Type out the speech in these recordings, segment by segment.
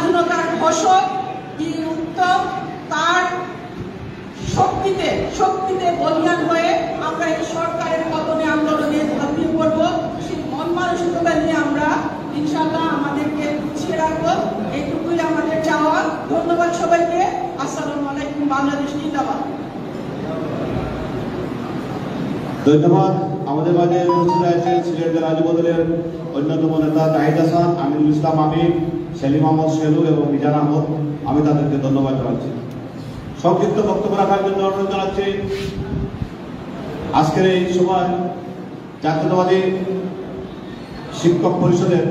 স্বাধীনতার ঘোষক কি উত্তম, তার শক্তিতে বলিয়ান হয়ে আমরা এই সরকারের পতনে আন্দোলনে ঝাঁপিয়ে পড়বো। সেই মন মানসিকতা নিয়ে আমরা ইনশাআল্লাহ আমাদেরকে গুছিয়ে রাখবো। এইটুকুই আমাদের চাওয়া। ধন্যবাদ সবাইকে। আসসালামু আলাইকুম। বাংলাদেশ জিন্দাবাদ। ধন্যবাদ। আমাদের মাঝে উপস্থিত আছেন সিলেট জেলা যুবদলের অন্যতম নেতা জাহিদ হাসান, আমিনুল ইসলাম আমির, সেলিম আহমদ সেলুর এবং মিজান আহমদ। আমি তাদেরকে ধন্যবাদ জানাচ্ছি। সংক্ষিপ্ত বক্তব্য রাখার জন্য অনুরোধ জানাচ্ছি আজকের এই সময় জাতীয়তাবাদী শিক্ষক পরিষদের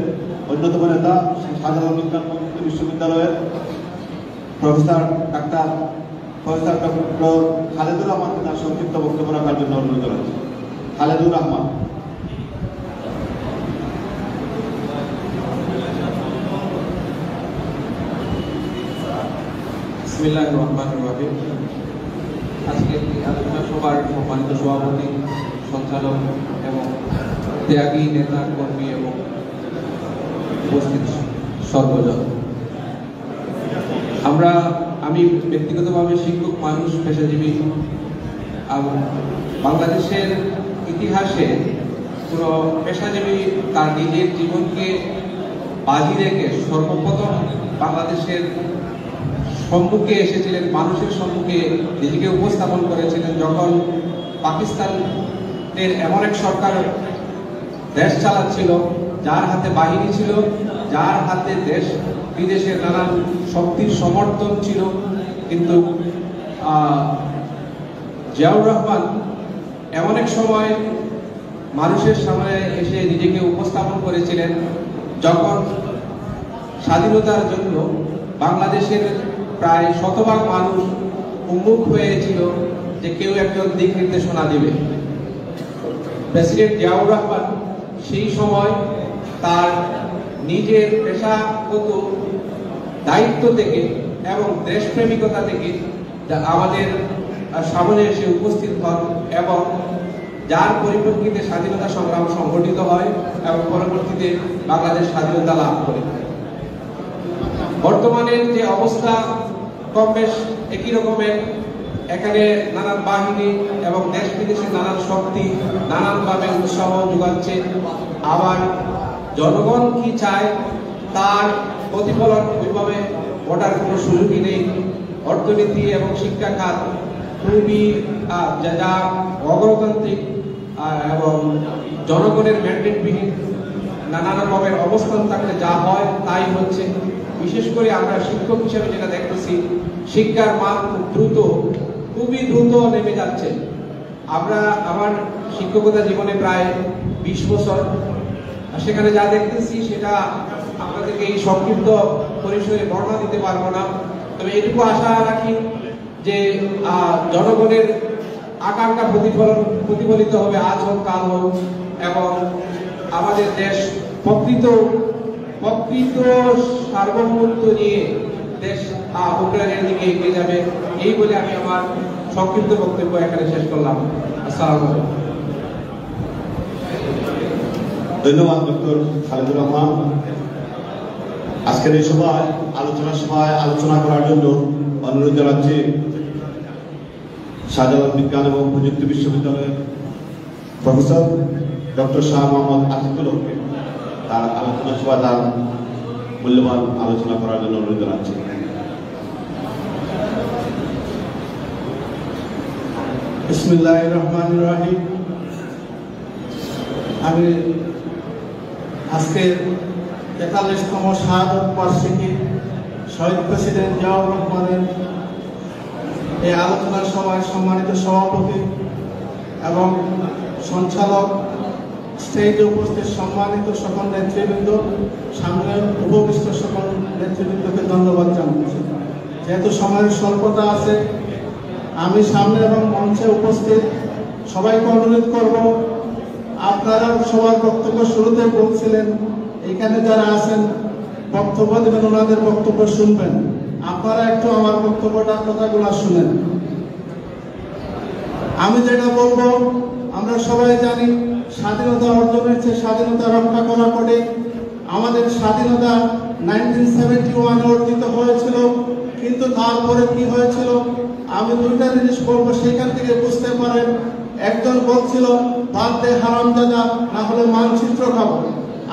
অন্যতম নেতা শাহজালাল বিজ্ঞান বিশ্ববিদ্যালয়ের প্রফেসর ডক্টর খালেদুর রহমানকে তার সংক্ষিপ্ত বক্তব্য রাখার জন্য অনুরোধ জানাচ্ছি। খালেদুর রহমান। বিসমিল্লাহির রহমানির রহিম। আজকে আলোচনা সভার সম্মানিত সভাপতি, সঞ্চালক এবং ত্যাগী নেতা কর্মী এবং উপস্থিত সর্বজন, আমি ব্যক্তিগতভাবে শিক্ষক মানুষ, পেশাজীবী। বাংলাদেশের ইতিহাসে কোনো পেশাজীবী তার নিজের জীবনকে বাজি রেখে সর্বপ্রথম বাংলাদেশের সম্মুখে এসেছিলেন, মানুষের সম্মুখে নিজেকে উপস্থাপন করেছিলেন যখন পাকিস্তানের এমন এক সরকার দেশ চালাচ্ছিল, যার হাতে বাহিনী ছিল, যার হাতে দেশ বিদেশের নানান শক্তির সমর্থন ছিল। কিন্তু জিয়াউর রহমান এমন এক সময় মানুষের সামনে এসে নিজেকে উপস্থাপন করেছিলেন যখন স্বাধীনতার জন্য বাংলাদেশের প্রায় শতভাগ মানুষ উন্মুখ হয়েছিল যে কেউ একজন দিক নির্দেশনা দেবে। প্রেসিডেন্ট জিয়াউর রহমান সেই সময় তার নিজের পেশাগত দায়িত্ব থেকে এবং দেশপ্রেমিকতা থেকে আমাদের সামনে এসে উপস্থিত হন এবং যার পরিপ্রেক্ষিতে স্বাধীনতা সংগ্রাম সংগঠিত হয় এবং পরবর্তীতে বাংলাদেশ স্বাধীনতা লাভ করে। বর্তমানের যে অবস্থা কম বেশ একই রকমের, এখানে নানান বাহিনী এবং দেশ বিদেশের নানান শক্তি নানানভাবে উৎসাহ যোগাচ্ছে। আবার জনগণ কি চায় তার প্রতিফলন ওইভাবে ঘটার কোনো সুযোগই নেই। অর্থনীতি এবং শিক্ষা খাত খুবই যা অগণতান্ত্রিক এবং জনগণের ম্যান্ডেটবিহীন নানা রকমের অবস্থান থাকলে যা হয় তাই হচ্ছে। বিশেষ করে আমরা শিক্ষক হিসেবে যেটা দেখতেছি, শিক্ষার মান খুবই দ্রুত নেমে যাচ্ছে। আমার শিক্ষকতা জীবনে প্রায় 20 বছর, সেখানে যা দেখতেছি সেটা আপনাদেরকে এই সংক্ষিপ্ত পরিসরে বর্ণনা দিতে পারবো না। তবে এটুকু আশা রাখি যে জনগণের আকাঙ্ক্ষা প্রতিফলিত হবে, আজ হোক কাল হোক, এবং আমাদের দেশ প্রকৃত সার্বভৌমত্ব নিয়ে দেশ উন্নয়নের দিকে এগিয়ে যাবে। এই বলে আমি আমার সংক্ষিপ্ত বক্তব্য এখানে শেষ করলাম। আসসালামু আলাইকুম। ধন্যবাদ ডক্টর খালেদুর রহমান। আজকের এই সভায় আলোচনা করার জন্য অনুরোধ জানাচ্ছি শাহজালাল বিজ্ঞান এবং প্রযুক্তি বিশ্ববিদ্যালয়ের প্রফেসর ডক্টর শাহ মোহাম্মদ আতিকুল হককে তার আলোচনা সভা তার মূল্যবান আলোচনা করার জন্য অনুরোধ জানাচ্ছি। বিসমিল্লাহির রহমানির রহিম। আমি আজকের 43তম শাহাদত বার্ষিকী শহীদ প্রেসিডেন্ট জিয়াউর রহমানের এই আলোচনা সভায় সম্মানিত সভাপতি এবং সঞ্চালক, স্টেজে উপস্থিত সম্মানিত সকল নেতৃবৃন্দ, সামনে উপবিষ্ট সকল নেতৃবৃন্দকে ধন্যবাদ জানাচ্ছি। যেহেতু সময়ের স্বল্পতা আছে, আমি সামনে এবং মঞ্চে উপস্থিত সবাইকে অনুরোধ করব, আপনারা সবার বক্তব্য শুরুতে বলছিলেন এখানে যারা আছেন বক্তব্য দেবেন, ওনাদের বক্তব্য শুনবেন। আপনারা একটু আমার কথাগুলো শুনেন। আমি যেটা বলবো, আমরা সবাই জানি স্বাধীনতা অর্জনের চেয়ে স্বাধীনতা রক্ষা করা কঠিন। আমাদের স্বাধীনতা 1971 অর্জিত হয়েছিল, কিন্তু তারপরে কি হয়েছিল আমি দুইটা জিনিস বলবো, সেখান থেকে বুঝতে পারেন। একজন বলছিল ভাত দে হারামজাদা, না হলে মানচিত্র খাবো।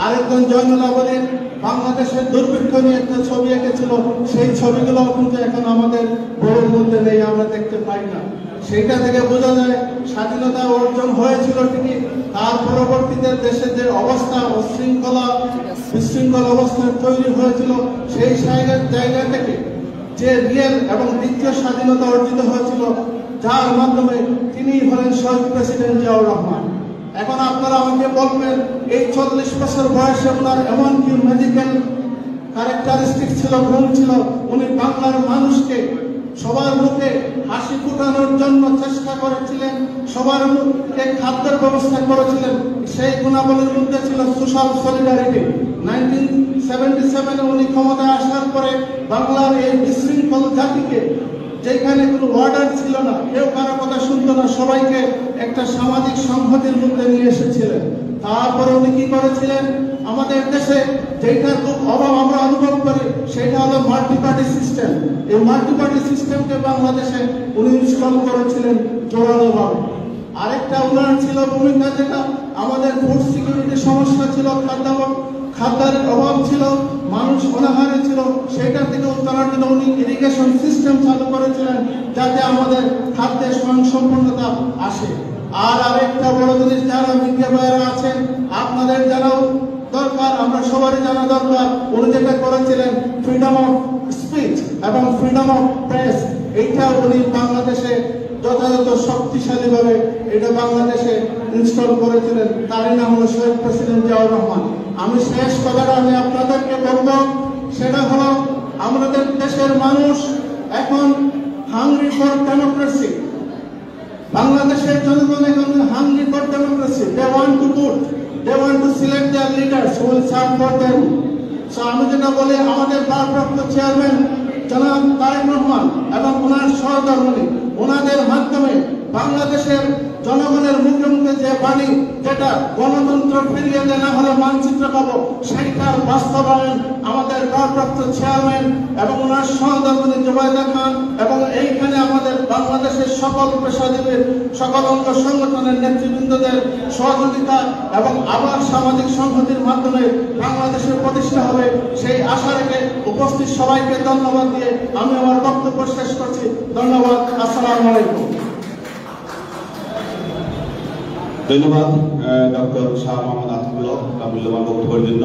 আরেকজন জয়নুল আবেদিন বাংলাদেশের দুর্ভিক্ষ নিয়ে একটা ছবি এঁকেছিল, সেই ছবিগুলো কিন্তু এখন আমাদের বইয়ের মধ্যে নেই, আমরা দেখতে পাই না। সেইটা থেকে বোঝা যায় স্বাধীনতা অর্জন হয়েছিল ঠিকই, তার পরবর্তীতে দেশের যে অবস্থা বিশৃঙ্খল অবস্থা তৈরি হয়েছিল, সেই জায়গা থেকে যে রিয়েল এবং দ্বিতীয় স্বাধীনতা অর্জিত হয়েছিল, যার মাধ্যমে তিনি হলেন শহীদ প্রেসিডেন্ট জিয়াউর রহমান। এখন আপনারা আমাকে বলবেন এই 40 বছর বয়সে ওনার এমন কি ম্যাজিক্যাল ক্যারেক্টারিস্টিক ছিল, গুণ ছিল, উনি বাংলার মানুষকে সবার মুখে হাসি ফুটানোর জন্য চেষ্টা করেছিলেন, সবার মুখে খাদ্যের ব্যবস্থা করেছিলেন। সেই গুণাবলীর মধ্যে ছিল সোশ্যাল সলিডারিটি। 1977 উনি ক্ষমতায় আসার পরে বাংলার এই বিশৃঙ্খল জাতিকে, যেখানে কোনো অর্ডার ছিল না, কেউ কারো কথা শুনতো না, সবাইকে একটা সামাজিক সংহতির মধ্যে নিয়ে এসেছিলেন। তারপরে উনি কি করেছিলেন, আমাদের দেশে যেটার খুব অভাব আমরা অনুভব করি, সেটা হলো মাল্টি পার্টি সিস্টেম। এই মাল্টি পার্টি সিস্টেমকে বাংলাদেশে উনি ইনস্টল করেছিলেন জোরালোভাবে। আরেকটা উদাহরণ ছিল ভূমিকা, যেটা আমাদের ফুড সিকিউরিটির সমস্যা ছিল, খাদ্যের অভাব ছিল, মানুষ অনাহারে ছিল, সেটার থেকে উত্তরণের জন্য উনি ইরিগেশন সিস্টেম চালু করেছিলেন, যাতে আমাদের খাদ্যের স্বয়ংসম্পূর্ণতা আসে। আর আরেকটা বড় জিনিস, যারা মিডিয়া ভাইয়েরা আছেন আপনাদের জানাও দরকার, আমরা সবারই জানা দরকার, উনি যেটা করেছিলেন ফ্রিডম অফ স্পিচ এবং ফ্রিডম অফ প্রেস, এইটা উনি বাংলাদেশে যথাযথ শক্তিশালীভাবে এটা বাংলাদেশে ইনস্টল করেছিলেন। তারই নাম হলো শহীদ প্রেসিডেন্ট জিয়াউর রহমান। আমি শেষ কথাটা আমি আপনাদেরকে বলবো, সেটা হলো আমাদের দেশের মানুষ এখন হাংরি ফর ডেমোক্রেসি। বাংলাদেশের জনগণ এখন hungry for democracy. They want to select their leaders who will serve for them. So আমি যেটা বলি, আমাদের ভারপ্রাপ্ত চেয়ারম্যান জনাব তারেক রহমান এবং ওনার সহধর্মিণী, ওনাদের মাধ্যমে বাংলাদেশের জনগণের মুখে মুখে যে বাণী, যেটা গণতন্ত্র ফিরিয়ে দেয়, না হলে মানচিত্র পাবো, সেইটার বাস্তবায়ন আমাদের ভারপ্রাপ্ত চেয়ারম্যান এবং ওনার সহধর্মিণী জুবাইদা খান এবং এইখানে আমাদের বাংলাদেশের সকল পেশাজীবীর, সকল অঙ্গ সংগঠনের নেতৃবৃন্দদের সহযোগিতা এবং আবার সামাজিক সংহতির মাধ্যমে বাংলাদেশের প্রতিষ্ঠা হবে, সেই আশা রেখে উপস্থিত সবাইকে ধন্যবাদ দিয়ে আমি আমার বক্তব্য শেষ করছি। ধন্যবাদ। আসসালামু আলাইকুম। ধন্যবাদ ডক্টর শাহ মোহাম্মদ আতিকুল্লাহ তার মূল্যবান বক্তব্যের জন্য।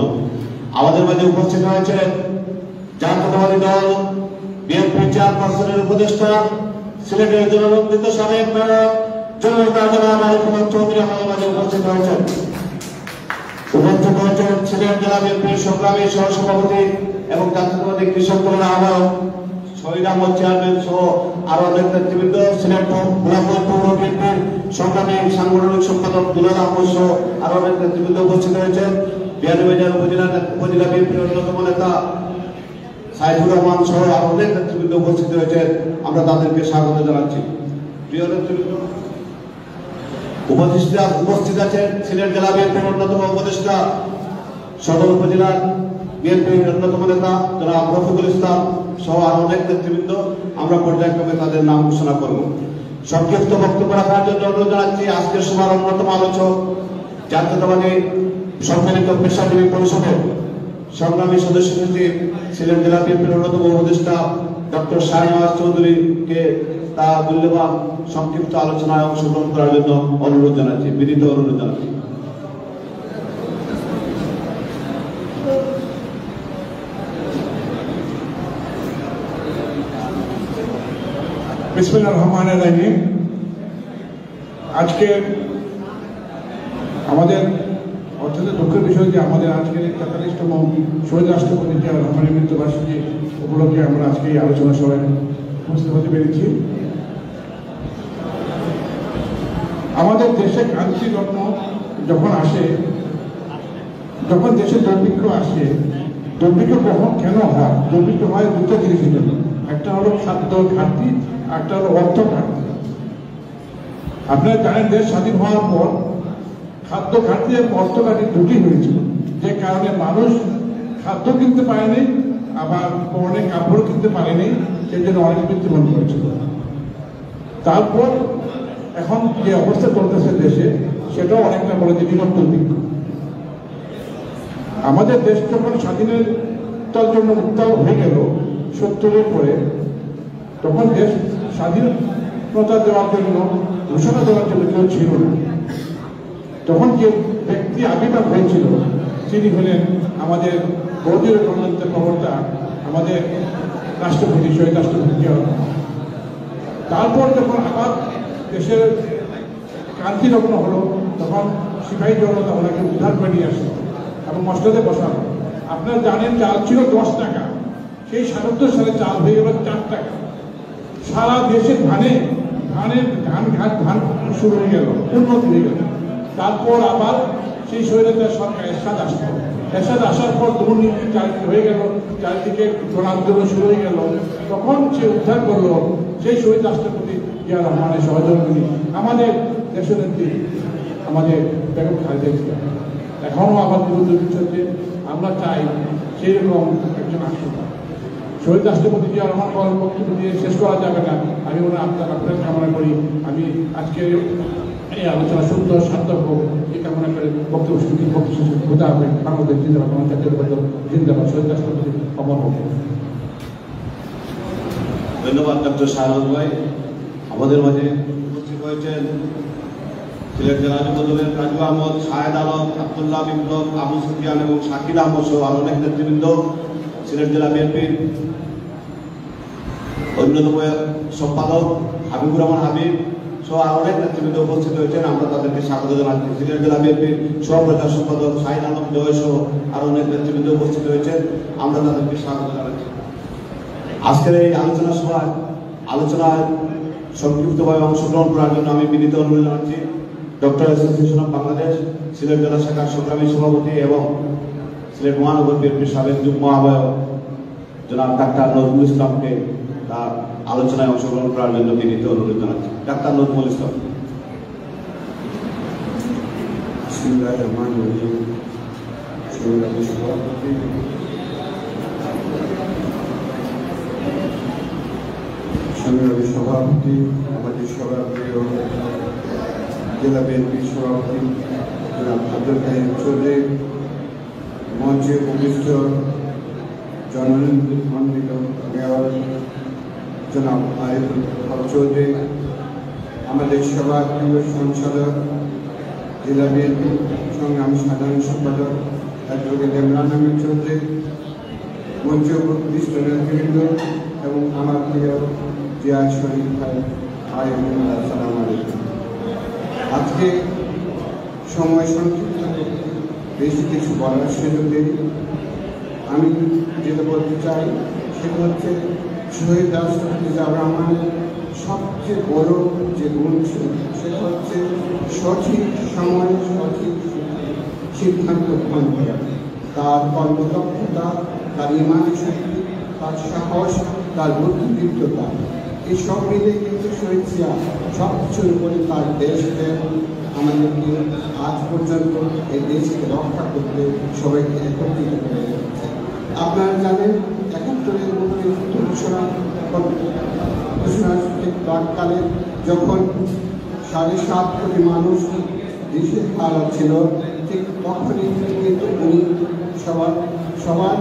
আমাদের মাঝে উপস্থিত হয়েছেন জাতীয়তাবাদী দল বিএনপি চেয়ারপারসনের উপদেষ্টা, সিলেটের জননন্দিত সাবেক মেয়র জননেতা জনাব আরিফুল চৌধুরী আমাদের মাঝে উপস্থিত হয়েছেন। উপস্থিত হয়েছেন সিলেট জেলা বিএনপির সংগ্রামী সহসভাপতি এবং জাতীয়তাবাদী কৃষক দলের আহ্বায়ক শহীদ আহমদ চেয়ারম্যান সহ আরো অনেক নেতৃবৃন্দ, সিলেট গোলাপগঞ্জ পৌর বিএনপির সংগ্রামী সাংগঠনিক সম্পাদক দুলাল আহমদ সহ আরো অনেক নেতৃবৃন্দ উপস্থিত হয়েছেন। বিয়ানীবাজার উপজেলা বিএনপির অন্যতম নেতা সাইফুর রহমান সহ আরো অনেক নেতৃবৃন্দ উপস্থিত হয়েছেন, আমরা তাদেরকে স্বাগত জানাচ্ছি। প্রিয় নেতৃবৃন্দ, উপস্থিত আছেন সিলেট জেলা বিএনপির অন্যতম উপদেষ্টা, সদর উপজেলার বিএনপির অন্যতম নেতা জনাব রফিকুল ইসলাম সহ আরো অনেক নেতৃবৃন্দ। আমরা পর্যায়ক্রমে তাদের নাম ঘোষণা করব। সংক্ষিপ্ত বক্তব্য রাখার জন্য অনুরোধ জানাচ্ছি আজকের সভার অন্যতম আলোচক, জাতীয়তাবাদী সম্মিলিত পেশাজীবী পরিষদের সংগ্রামী সদস্য সচিব, সিলেট জেলা বিএনপির অন্যতম উপদেষ্টা ডক্টর শাহনওয়াজ চৌধুরীকে তার মূল্যবান সংক্ষিপ্ত আলোচনায় অংশগ্রহণ করার জন্য অনুরোধ জানাচ্ছি, বিনীত অনুরোধ জানাচ্ছি। বিসমিল্লাহির রহমানির রহিম। আজকে আমাদের অত্যন্ত দুঃখের বিষয় যে আমাদের আজকের ৪৩তম শহীদ রাষ্ট্রপতি জিয়াউর রহমানের মৃত্যুবার্ষিকী উপলক্ষে আমরা আজকে এই আলোচনা সভায় উপস্থিত হতে পেরেছি। আমাদের দেশে ক্রান্তি লগ্ন যখন আসে, যখন দেশে দুর্ভিক্ষ আসে, দুর্ভিক্ষ কখন কেন হয়? দুর্ভিক্ষ হয় দুটো জিনিসের জন্য, একটা হলো খাদ্য ঘাটতি, একটা হলো অর্থ ঘাটতি। আপনারা জানেন দেশ স্বাধীন হওয়ার পর খাদ্য ঘাটতি এবং অর্থ ঘাটতি দুটি হয়েছিল, যে কারণে মানুষ খাদ্য কিনতে পারেনি, আবার অনেক কাপড় কিনতে পারেনি, সেই জন্য অনেক মৃত্যুবরণ করেছিল। তারপর এখন যে অবস্থা চলতেছে দেশে, সেটাও অনেকটা বলে যে বিভক্ত দিক। আমাদের দেশ যখন স্বাধীনতার জন্য উত্তাল হয়ে গেল 70-এর পরে, তখন দেশ স্বাধীনতা দেওয়ার জন্য, ঘোষণা দেওয়ার জন্য কেউ ছিল না। তখন যে ব্যক্তি আবির্ভাব হয়েছিল তিনি হলেন আমাদের বহুদূর গণতন্ত্রের প্রবক্তা, আমাদের রাষ্ট্রপতি, শহীদ রাষ্ট্রপতি জিয়া রহমান। তারপর যখন আবার দেশের ক্রান্তি লগ্ন হলো, তখন সিপাহী জনতা ওনাকে উদ্ধার করে নিয়ে আসলো এবং মসজিদে বসালো। আপনারা জানেন চাল ছিল 10 টাকা, সেই 77 সালে চাল হয়ে গেল 4 টাকা। সারা দেশের ধান শুরু হয়ে গেল, উন্নতি হয়ে গেল। তারপর আবার সেই স্বৈরাচার সরকার এরশাদ আসলো। এরশাদ আসার পর দুর্নীতি চারিদিকে হয়ে গেল, চারিদিকে গণ আন্দোলন শুরু হয়ে গেল। তখন সে উদ্ধার করলো সেই শহীদ রাষ্ট্রপতি জিয়া রহমানের সহযোগী, আমাদের দেশনেত্রী, আমাদের বেগম খালেদা জিয়া। এখনও আমাদের চলছে। আমরা চাই সেই রকম একজন আসুন। শহীদ রাষ্ট্রপতি জিয়া রহমান বক্তব্য দিয়ে শেষ করা যাবে না। আমি আপনার কামনা করি, আমি আজকে এই আলোচনা সুন্দর সার্থক হোক এই কামনা করে বক্তব্য শেষ হতে হবে। বাংলাদেশ জিন্দাবাদ, আমার জাতীয় জিন্দাবাদ, শহীদ রাষ্ট্রপতি অমর হোক। ধন্যবাদ ডক্টর শাহরুখ ভাই। আমাদের মাঝে উপস্থিত হয়েছেন সিলেট জেলা যুবদলের রাজু আহমদ, শাহেদ আলম, আব্দুল্লাহ বিপ্লব, আবু সুফিয়ান এবং শাকির আহমদ সহ আরো অনেক নেতৃবৃন্দ, সিলেট জেলা বিএনপির অন্যতম সম্পাদক হাবিবুর রহমান হাবিব সহ আরো অনেক নেতৃবৃন্দ উপস্থিত হয়েছেন। আমরা তাদেরকে স্বাগত জানাচ্ছি। সিলেট জেলা বিএনপির সহপ্রচার সম্পাদক শাহিদ আলম জয় সহ আরো অনেক নেতৃবৃন্দ উপস্থিত হয়েছেন। আমরা তাদেরকে স্বাগত জানাচ্ছি। আজকের এই আলোচনায় সংক্ষিপ্তভাবে অংশগ্রহণ করার জন্য আমি বিনীত অনুরোধ জানাচ্ছি doctor association of Bangladesh Sylhet জেলা শাখার সংগ্রামী সভাপতি এবং সিলেট মহানগর বিএনপির সাবেক যুগ্ম আহ্বায়ক জনাব ডাক্তার নজরুল ইসলামকে তার আলোচনায় অংশগ্রহণ করার জন্য বিনীত অনুরোধ জানাচ্ছি। ডাক্তার নজরুল ইসলাম। সংগ্রামী সভাপতি, আমাদের সভাপ্রিয় জেলা বিএনপির সভাপতি জনাব আব্দুল কাইম চৌধুরী, মঞ্চে উপবিষ্ট জনমন্ডিত মেয়র জনাব আরিফুল হক চৌধুরী, আমাদের সভাপ্রিয় সংসদক জেলা বিএনপি সংগ্রামী সাধারণ সম্পাদক অ্যাডভোকেট ইমরান আহমেদ চৌধুরী, মঞ্চে উপবিষ্ট নেতৃবৃন্দ এবং আমার প্রিয় জিয়া শরীফ ভাই, আসসালামু আলাইকুম। আজকে সময় সংক্ষিপ্ত, বেশি কিছু বলার সুযোগ নেই। আমি যেটা বলতে চাই সেটা হচ্ছে শহীদ রাষ্ট্রপতি জিয়া রহমানের সবচেয়ে বড় যে গুণ ছিল সেটা হচ্ছে সঠিক সময়ে সঠিক সিদ্ধান্ত গ্রহণ করা। তার কর্মদক্ষতা, তার ইমানি শক্তি, তার সাহস, তার বুদ্ধিদীপ্ততা, এই সব মিলে কিন্তু শহীদ জিয়া সবচেয়ে উপরে তার দেশকে আমাদেরকে আজ পর্যন্ত এই দেশকে রক্ষা করতে সবাইকে একত্রিত করে রেখেছে। আপনারা জানেন ৭১-এর মুক্তিযুদ্ধ ঘোষণার প্রাককালে যখন ৭.৫ কোটি মানুষ দেশের হারাত ছিল, ঠিক তখনই কিন্তু উনি সবার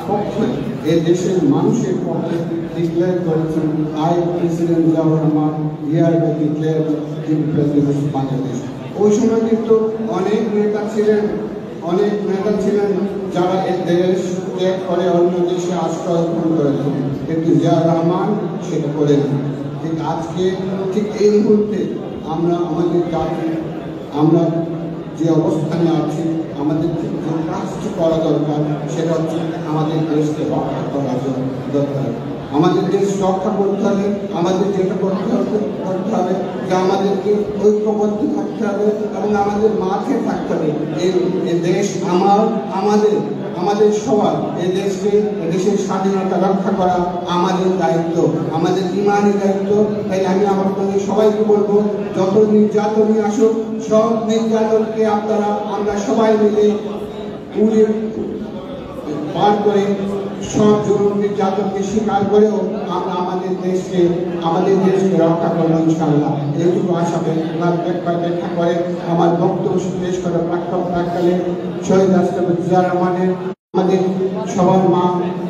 পক্ষে, এই দেশের মানুষের পক্ষে ডিক্লেয়ার করেছেন, I president Ziaur Rahman hereby declare the president of Bangladesh. ওই সময় কিন্তু অনেক নেতা ছিলেন যারা এই দেশ ত্যাগ করে অন্য দেশে আশ্রয় গ্রহণ করেছেন, কিন্তু জিয়াউর রহমান সেটা করেন। ঠিক আজকে ঠিক এই মুহূর্তে আমরা যে অবস্থানে আছি, আমাদের যে কাজটি করা দরকার সেটা হচ্ছে আমাদের দেশকে রক্ষা করা দরকার। আমাদের দেশ রক্ষা করতে হলে আমাদের যেটা করতে হবে যে আমাদেরকে ঐক্যবদ্ধ থাকতে হবে এবং আমাদের মাঠে থাকতে হবে। এই দেশ আমাদের সবার, এই দেশের স্বাধীনতা রক্ষা করা আমাদের দায়িত্ব, আমাদের ইমানি দায়িত্ব। তাই আমি আপনাদের সবাইকে বলবো, যত নির্যাতনই আসুক, সব নির্যাতনকে আমরা সবাই মিলে পার করে সব জুলুম নির্যাতনকে স্বীকার করেও আমরা আমাদের দেশকে রক্ষা করবো ইনশাআল্লাহ। এইটুকু আশাকে ব্যাখ্যা করে আমার বক্তব্য শেষ করে প্রাক্কালে শহীদ রাষ্ট্রপতি জিয়াউর রহমানের আমাদের সবার মা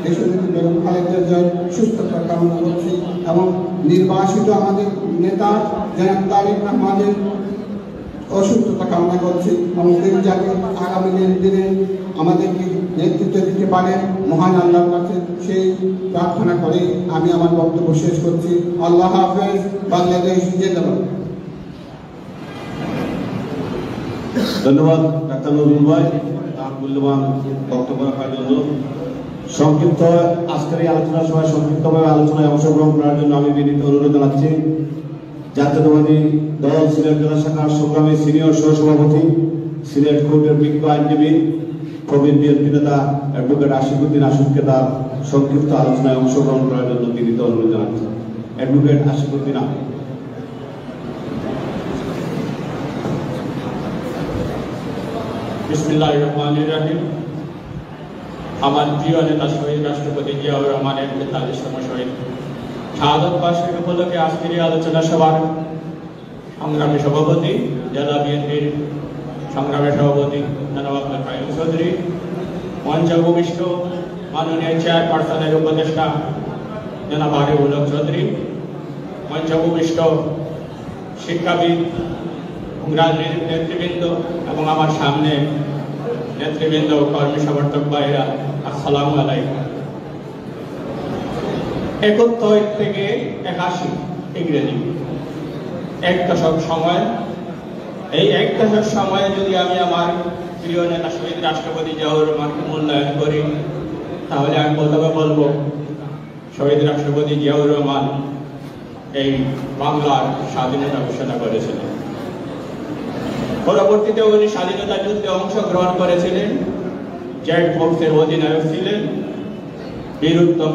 দেশনেত্রী বেগম খালেদা জিয়ার সুস্থতা কামনা করছি এবং নির্বাসিত আমাদের নেতা জনাব তারেক রহমানের অসুস্থতা কামনা করছি এবং তিনি যাতে আগামী দিনে আমাদেরকে নেতৃত্ব দিতে পারেন মহান আল্লাহর কাছে সেই প্রার্থনা করে আমি আমার বক্তব্য শেষ করছি। আল্লাহ হাফেজ। বাংলাদেশ জিন্দাবাদ। ধন্যবাদ ডাক্তার নজরুল ভাই তার মূল্যবান বক্তব্য রাখার জন্য। সংক্ষিপ্ত আজকের এই আলোচনা সভায় সংক্ষিপ্তভাবে আলোচনায় অংশগ্রহণ করার জন্য আমি বিনীত অনুরোধ জানাচ্ছি জাতীয়তাবাদী দল সিলেট জেলা শাখার সংগ্রামী সিনিয়র সহসভাপতি সিলেট কোর্টের বিজ্ঞ আইনজীবী প্রবীণ বিএনপি নেতা অ্যাডভোকেট আশিকুদ্দিন আসুদকে তার সংক্ষিপ্ত আলোচনায় অংশগ্রহণ করার জন্য বিনীত অনুরোধ জানাচ্ছি। অ্যাডভোকেট আশিকুদ্দিন আসুদ। বিসমিল্লাহির রহমানির রহিম। আমার প্রিয় নেতা শহীদ রাষ্ট্রপতি জিয়াউর রহমানের ৪৩তম শহীদ শাহাদত বার্ষিকী উপলক্ষে আজকের এই আলোচনা সভার সংগ্রামী সভাপতি জেলা বিএনপির সংগ্রামী সভাপতি জনাব আব্দুল কাইয়ুম চৌধুরী, মঞ্চে উপবিষ্ট মাননীয় চেয়ারপারসনের উপদেষ্টা জনাব আরিফুল হক চৌধুরী, মঞ্চে উপবিষ্ট শিক্ষাবিদ রাজনীতির নেতৃবৃন্দ এবং আমার সামনে নেতৃবৃন্দ কর্মী সমর্থক ভাইরা, আসসালামু আলাইকুম। ৭১ থেকে ৮১ ইংরেজি ১ দশক সময়, এই ১ দশক সময়ে যদি আমি আমার প্রিয় নেতা শহীদ রাষ্ট্রপতি জিয়াউর রহমানকে মূল্যায়ন করি তাহলে আমি প্রথমে বলবো শহীদ রাষ্ট্রপতি জিয়াউর রহমান এই বাংলার স্বাধীনতা ঘোষণা করেছিলেন। পরবর্তীতে উনি স্বাধীনতা যুদ্ধে অংশগ্রহণ করেছিলেন, জেড ফোর্সের অধিনায়ক ছিলেন, বীর উত্তম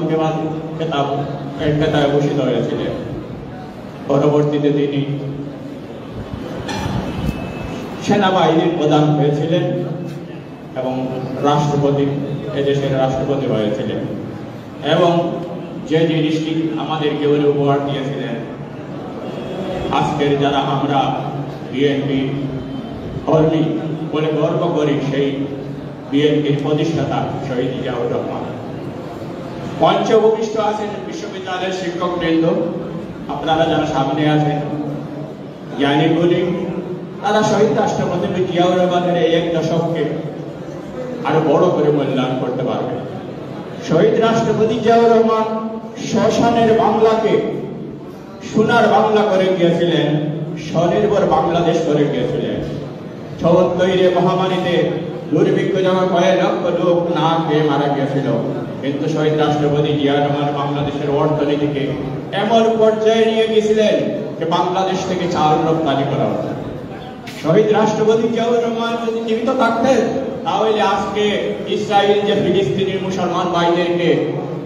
খেতাবে ভূষিত হয়েছিলেন। পরবর্তীতে তিনি সেনাবাহিনীর প্রধান হয়েছিলেন এবং রাষ্ট্রপতি, এদেশের রাষ্ট্রপতি হয়েছিলেন এবং যে জিনিসটি আমাদেরকে উনি উপহার দিয়েছিলেন, আজকের যারা আমরা বিএনপি কর্মী বলে গর্ব করি, সেই বিএনপির প্রতিষ্ঠাতা শহীদ জিয়াউর রহমান। মঞ্চে উপবিষ্ট আছেন বিশ্ববিদ্যালয়ের শিক্ষকবৃন্দ, আপনারা যারা সামনে আছেন জ্ঞানীগুলি, তারা শহীদ রাষ্ট্রপতি জিয়াউর রহমানের এই ১ দশককে আরো বড় করে মূল্যায়ন করতে পারবে। শহীদ রাষ্ট্রপতি জিয়াউর রহমান শ্মশানের বাংলাকে সোনার বাংলা করে গিয়েছিলেন, স্বনির্ভর বাংলাদেশ করে গিয়েছিলেন। ৭৪ মহামারীতে দুর্ভিক্ষ জমা কয়েক লক্ষ লোক না খেয়ে মারা গিয়েছিল, কিন্তু শহীদ রাষ্ট্রপতি জিয়াউর রহমান বাংলাদেশের অর্থনীতিকে এমন পর্যায়ে নিয়ে গিয়েছিলেন যে বাংলাদেশ থেকে চাল রপ্তানি করা হতো। শহীদ রাষ্ট্রপতি জিয়াউর রহমান যদি জীবিত থাকতেন তাহলে আজকে ইসরায়েল যে ফিলিস্তিনি মুসলমান ভাইদেরকে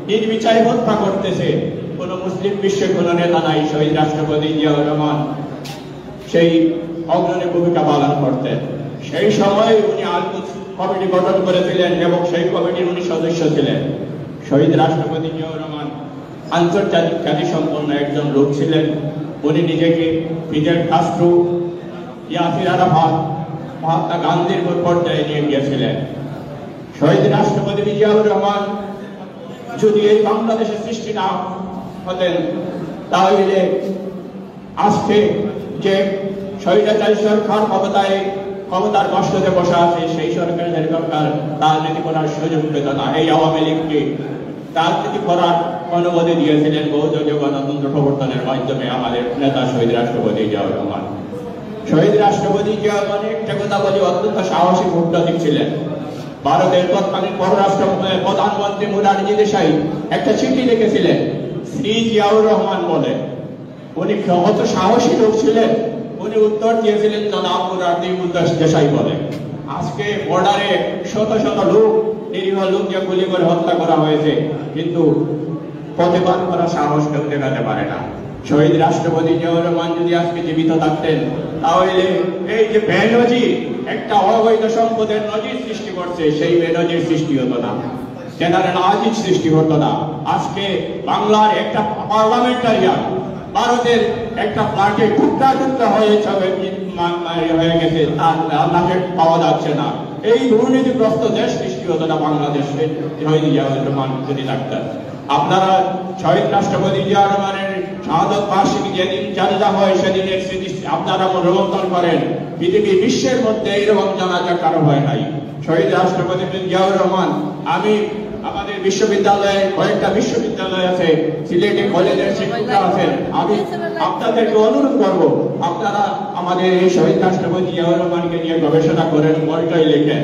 নির্বিচারে হত্যা করতেছে, কোন মুসলিম বিশ্বের কোন নেতা নাই, শহীদ রাষ্ট্রপতি জিয়াউর রহমান সেই অগ্রণী ভূমিকা পালন করতেন। সেই সময় উনি আল-কুদস কমিটি গঠন করেছিলেন এবং সেই কমিটির উনি সদস্য ছিলেন। শহীদ রাষ্ট্রপতি জিয়াউর রহমান আন্তর্জাতিক খ্যাতিসম্পন্ন একজন লোক ছিলেন। উনি নিজেকে ফিদেল কাস্ট্রো, ইয়াসির আরাফাত, মহাত্মা গান্ধীর পর্যায়ে নিয়ে গিয়েছিলেন। শহীদ রাষ্ট্রপতি জিয়াউর রহমান যদি এই বাংলাদেশের সৃষ্টি না হতেন তাহলে আজকে যে স্বৈরাচারী সরকার ক্ষমতার বসতে বসা আছে, সেই সরকারের সরকার রাজনীতি করার সুযোগ পেত না। এই আওয়ামী লীগকে রাজনীতি করার অনুমতি দিয়েছিলেন বহুদলীয় গণতন্ত্র প্রবর্তনের মাধ্যমে আমাদের নেতা শহীদ রাষ্ট্রপতি জিয়াউর রহমান। শহীদ রাষ্ট্রপতি জিয়াউর রহমান একটা কথা বলি, অত্যন্ত সাহসী কূটনীতিক ছিলেন। ভারতের তৎকালীন পররাষ্ট্র প্রধানমন্ত্রী মোরারজি দেশাই একটা চিঠি লিখেছিলেন শ্রী জিয়াউর রহমান বলে। উনি কত সাহসী লোক ছিলেন, উনি উত্তর দিয়েছিলেন জনাব মোরারজি দেশাই বলে। আজকে বর্ডারে শত শত লোক, নিরীহ লোককে গুলি করে হত্যা করা হয়েছে, কিন্তু প্রতিবাদ করার সাহস কেউ দেখাতে পারে না। শহীদ রাষ্ট্রপতি জিয়াউর রহমান যদি আজকে জীবিত থাকতেন তাহলে এই যে বেনজির একটা অবৈধ সম্পদের নজির সৃষ্টি করছে, সেই বেনজির সৃষ্টি হতো না। জেনারেল আজিজ সৃষ্টি হতো না। আজকে বাংলার একটা পার্লামেন্টারিয়ান ভারতের একটা ফ্ল্যাটে টুকরা টুকরা হয়ে গেছে, তার নাকে পাওয়া যাচ্ছে না। এই দুর্নীতিগ্রস্ত দেশ সৃষ্টি হতো না বাংলাদেশে শহীদ জিয়াউর রহমান যদি থাকতেন। আপনারা শহীদ রাষ্ট্রপতি জিয়াউর রহমানের শাহাদত বার্ষিকী যেদিন জানাজা হয় সেদিনের স্মৃতি আপনারা রোমন্থন করেন। পৃথিবী বিশ্বের মধ্যে এইরকম জানাজা কারো হয় নাই। শহীদ রাষ্ট্রপতি জিয়াউর রহমান, আমি আমাদের বিশ্ববিদ্যালয়ে কয়েকটা বিশ্ববিদ্যালয় আছে, সিলেটে কলেজের শিক্ষকরা আছেন, আমি আপনাদেরকে অনুরোধ করব আপনারা আমাদের এই শহীদ রাষ্ট্রপতি জিয়াউর রহমানকে নিয়ে গবেষণা করেন, বইটাই লেখেন।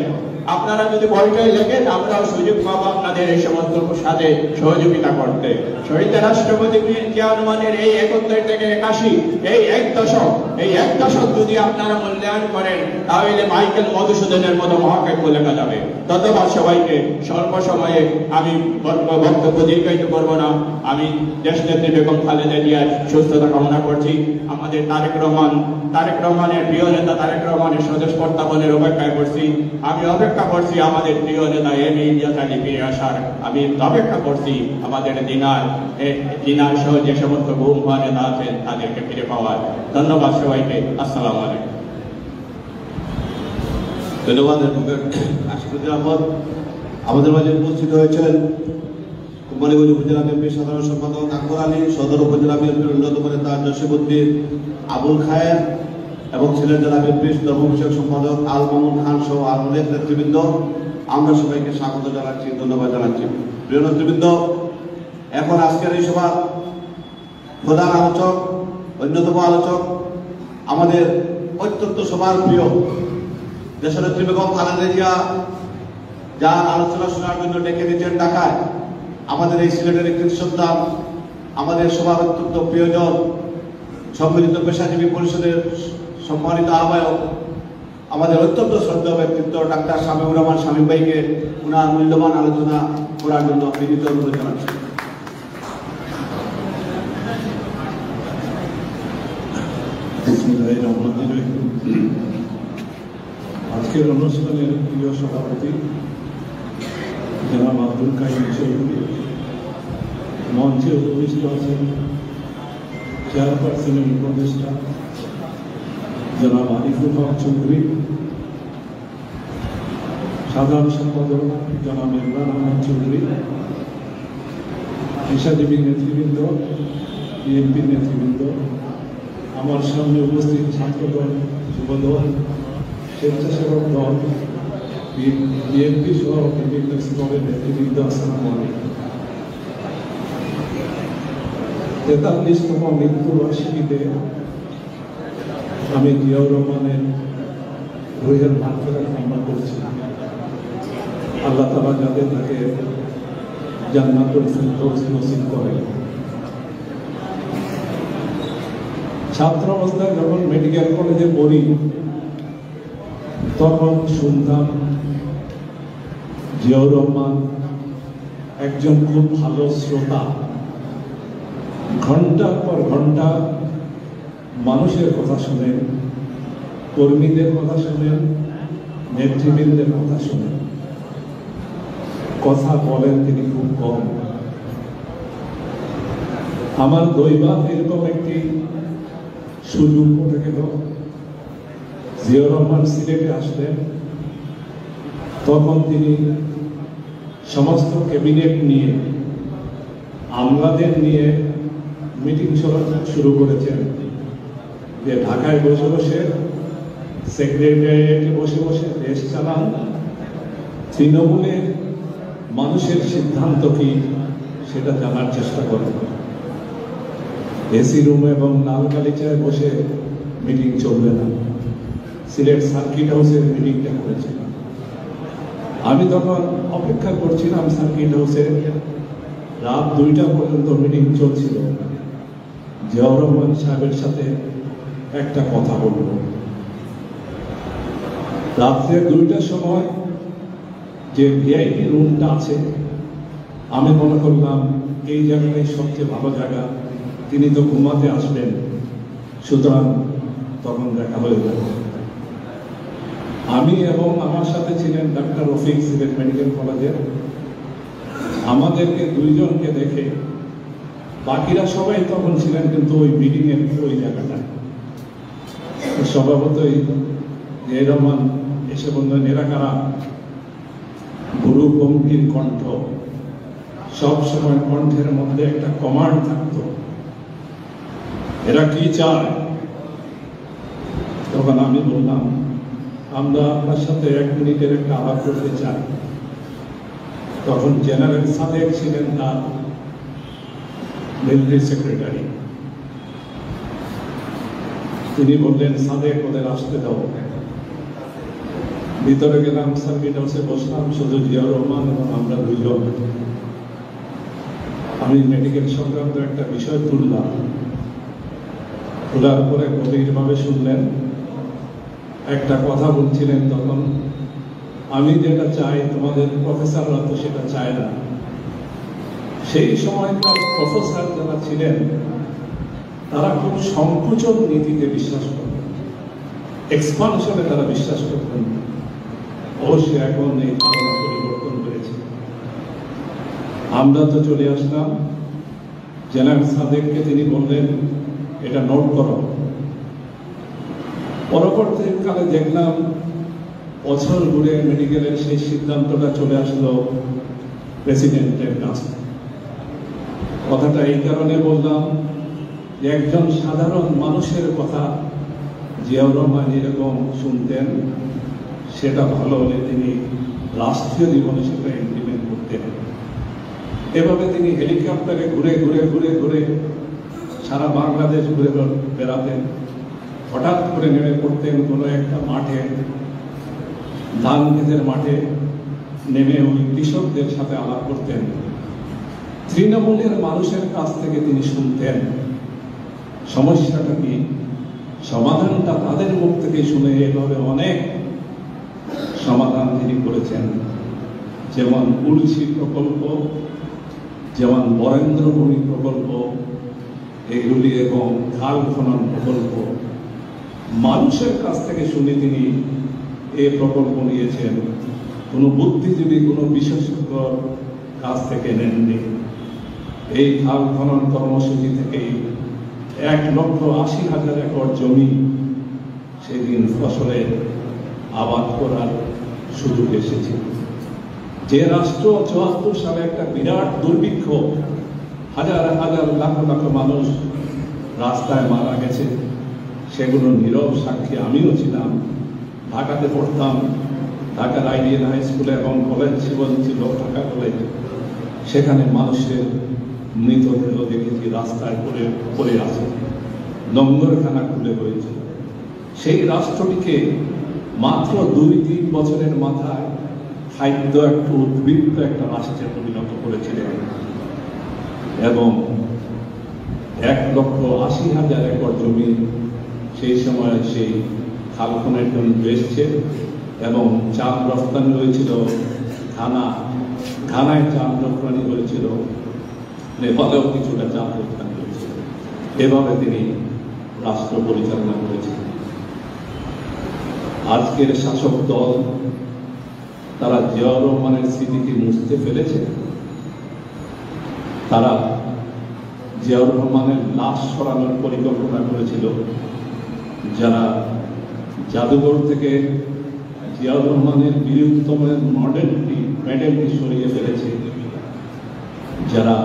আপনারা যদি বইটাই লেখেন আমরাও সুযোগ পাবো আপনাদের এই সমস্ত সাথে সহযোগিতা করতে। শহীদ রাষ্ট্রপতি জিয়াউর রহমানের এই 71 থেকে 81 এই এক দশক যদি আপনারা মূল্যায়ন করেন তাহলে মাইকেল মধুসূদনের মতো মহাকাব্য লেখা যাবে। ধন্যবাদ সবাইকে। স্বল্প সময়ে আমি বক্তব্য দীর্ঘায়িত করব না। আমি দেশনেত্রী বেগম খালেদা জিয়ার সুস্থতা কামনা করছি। আমাদের তারেক রহমানের প্রিয় নেতা তারেক রহমানের স্বদেশ প্রত্যাবনের অপেক্ষায় করছি। আমি অপেক্ষা করছি আমাদের প্রিয় নেতা এম ইলিয়াস আলী ফিরে আসার। আমি অপেক্ষা করছি আমাদের দিনার সহ যে সমস্ত গুম হওয়া নেতা আছেন তাদেরকে ফিরে পাওয়ার। ধন্যবাদ সবাইকে। আসসালামু আলাইকুম। ধন্যবাদ আশিকুদ্দিন আহমদ। আমাদের মাঝে উপস্থিত হয়েছেন কোম্পানিগঞ্জ উপজেলা বিএনপির সাধারণ সম্পাদক আকবর আলী, সদর উপজেলা বিএনপির অন্যতম নেতা জসিমউদ্দিন আবুল খায়ের এবং সিলেট জেলা বিএনপির ধর্ম বিষয়ক সম্পাদক আল মামুন খান সহ আরো অনেক নেতৃবৃন্দ। আমরা সবাইকে স্বাগত জানাচ্ছি, ধন্যবাদ জানাচ্ছি। প্রিয় নেতৃবৃন্দ, এখন আজকের এই সভার প্রধান আলোচক, অন্যতম আলোচক, আমাদের অত্যন্ত সবার প্রিয় দেশনেত্রী বেগম খালেদা জিয়া যার আলোচনা শোনার জন্য ডেকে দিচ্ছেন ঢাকায়, আমাদের এই সিলেটের একটি সন্তান, আমাদের সবার অত্যন্ত প্রিয়জন, সম্মিলিত পেশাজীবী পরিষদের সম্মানিত আহ্বায়ক, আমাদের অত্যন্ত শ্রদ্ধেয় ব্যক্তিত্ব ডাক্তার শামীমুর রহমান শামীম ভাইকে ওনার মূল্যবান আলোচনা করার জন্য বিনীত অনুরোধ জানাচ্ছি। আজকের অনুষ্ঠানের প্রিয় সভাপতি জনাব আব্দুল কাইম চৌধুরী, মঞ্চে উপবিষ্ট আছেন চেয়ারপারসনের উপদেষ্টা জনাব আরিফুল হক চৌধুরী, সাধারণ সম্পাদক জনাব ইমরান আহমদ চৌধুরী, পেশাজীবী নেতৃবৃন্দ, বিএনপির নেতৃবৃন্দ, আমার সামনে উপস্থিত ছাত্রদল, যুবদল, স্বেচ্ছাসেবক দল, বিএনপি সহ বিভিন্ন স্তরের নেতৃবৃন্দ, আসসালামু আলাইকুম। 43তম মৃত্যুবার্ষিকীতে আমি জিয়াউর রহমানের রুহের মাগফিরাত কামনা করছি। আল্লাহ তাআলা যাতে তাকে জান্নাতুল ফিরদৌস নসিব করেন। ছাত্র অবস্থায় যখন মেডিকেল কলেজে পড়ি তখন শুনতাম জিয়াউর রহমান একজন খুব ভালো শ্রোতা, ঘন্টার পর ঘন্টা মানুষের কথা শুনেন, কর্মীদের কথা শুনেন, নেতৃবৃন্দের কথা শুনেন। কথা বলেন তিনি খুব কম। আমার দৈবাত এরকম একটি সুযোগ ঘটে গেল। জিয়াউর রহমান সিলেটে আসলেন, তখন তিনি সমস্ত ক্যাবিনেট নিয়ে, আমলাদের নিয়ে মিটিং শুরু করেছেন যে ঢাকায় বসে বসে, সেক্রেটারিয়েটে বসে বসে দেশ চালান, তৃণমূলের মানুষের সিদ্ধান্ত কি সেটা জানার চেষ্টা করেন। এসি রুম এবং লাল গালিচায় বসে মিটিং চলবে না, সিলেট সার্কিট হাউসের মিটিংটা করেছিলাম। আমি তখন অপেক্ষা করছিলাম সার্কিট হাউসে, রাত 2টা পর্যন্ত মিটিং চলছিল। জিয়াউর রহমান সাহেবের সাথে একটা কথা বলব। রাত্রে 2টার সময় যে ভিআইপি রুমটা আছে, আমি মনে করলাম এই জায়গাটাই সবচেয়ে ভালো জায়গা, তিনি তো ঘুমাতে আসবেন, সুতরাং তখন দেখা হয়ে গেল। আমি এবং আমার সাথে ছিলেন ডাক্তার রফিক, সিলেট মেডিকেল কলেজের, আমাদেরকে দুইজনকে দেখে, বাকিরা সবাই তখন ছিলেন কিন্তু ওই বিল্ডিং এর ওই জায়গাটায়। স্বভাবতই জিয়া রহমান এসে বললেন, এরা কারা? গুরু গম্ভীর কণ্ঠ, সব সময় কণ্ঠের মধ্যে একটা কমান্ড থাকতো, এরা কি চায়? তখন আমি বললাম, আমরা আপনার সাথে 1 মিনিটের একটা আলাপ করতে চাই। তখন জেনারেল সাদেক ছিলেন তার মিলিটারি সেক্রেটারি। তিনি বললেন, সাদেক ওদের আসতে দাও। ভিতরে গেলাম, সার্কিট হাউসে বসলাম, শুধু জিয়াউর রহমান এবং আমরা দুইজন। আমি মেডিকেল সংক্রান্ত একটা বিষয় তুললাম, তোলার পরে গভীরভাবে শুনলেন। একটা কথা বলছিলেন তখন, আমি যেটা চাই তোমাদের প্রফেসররা তো সেটা চায় না। সেই সময়কার প্রফেসর যারা ছিলেন তারা খুব সংকুচন নীতিতে বিশ্বাস করতেন, এক্সপানশনে তারা বিশ্বাস করতেন। অবশ্যই এখন এই ধারণা পরিবর্তন করেছে। আমরা তো চলে আসলাম, জেনারেল সাদেককে তিনি বললেন, এটা নোট করো। পরবর্তীকালে দেখলাম বছর ঘুরে মেডিকেলের সেই সিদ্ধান্তটা চলে আসলো প্রেসিডেন্টের কাছে। কথাটা এই কারণে বললাম যে একজন সাধারণ মানুষের কথা জিয়াউর রহমান এরকম শুনতেন, সেটা ভালো হলে তিনি রাষ্ট্রীয় জীবনে সেটা ইমপ্লিমেন্ট করতেন। এভাবে তিনি হেলিকপ্টারে ঘুরে ঘুরে ঘুরে ঘুরে সারা বাংলাদেশ ঘুরে বেড়াতেন। হঠাৎ করে নেমে পড়তেন কোনো একটা মাঠে, ধান ক্ষেতের মাঠে নেমে ওই কৃষকদের সাথে আলাপ করতেন। তৃণমূলের মানুষের কাছ থেকে তিনি শুনতেন সমস্যাটা কি, সমাধানটা তাদের মুখ থেকে শুনে এভাবে অনেক সমাধান তিনি করেছেন। যেমন উলছি প্রকল্প, যেমন বরেন্দ্রভূমি প্রকল্প, এগুলি এবং খাল খনন প্রকল্প মানুষের কাছ থেকে শুনে তিনি এই প্রকল্প নিয়েছেন। কোনো বুদ্ধিজীবী, কোনো বিশেষজ্ঞ কাছ থেকে নেননি। এই খাল খনন কর্মসূচি থেকেই 1,80,000 একর জমি সেদিন ফসলের আবাদ করার সুযোগ এসেছে। যে রাষ্ট্র 74 সালে একটা বিরাট দুর্ভিক্ষ, হাজার হাজার লাখ লাখ মানুষ রাস্তায় মারা গেছে, সেগুলো নীরব সাক্ষী আমিও ছিলাম। ঢাকাতে পড়তাম, ঢাকার আইডিয়াল হাই স্কুলে এবং কলেজ জীবন ছিল ঢাকা কলেজ। সেখানে মানুষের মৃতদেহ দেখেছি রাস্তায় পড়ে আছে, লঙ্গরখানা খুলে হয়েছে। সেই রাষ্ট্রটিকে মাত্র 2-3 বছরের মাথায় খাদ্য একটু উদ্বৃত্ত একটা রাষ্ট্রে পরিণত করেছিলেন এবং 1,80,000 একর জমি সেই সময় সেই খাল খননের জন্য এসছে এবং চাল রপ্তানি হয়েছিল ঘানায় চাল রপ্তানি হয়েছিল, নেপালেও কিছুটা চাল রপ্তানি হয়েছিল। এভাবে তিনি রাষ্ট্র পরিচালনা করেছিলেন। আজকের শাসক দল তারা জিয়াউর রহমানের স্মৃতিকে মুছতে ফেলেছে। তারা জিয়াউর রহমানের লাশ সরানোর পরিকল্পনা করেছিল। যারা জাদুঘর থেকে জিয়াউর রহমানের বীরত্তমের মেডেলটি সরিয়ে ফেলেছে, যারা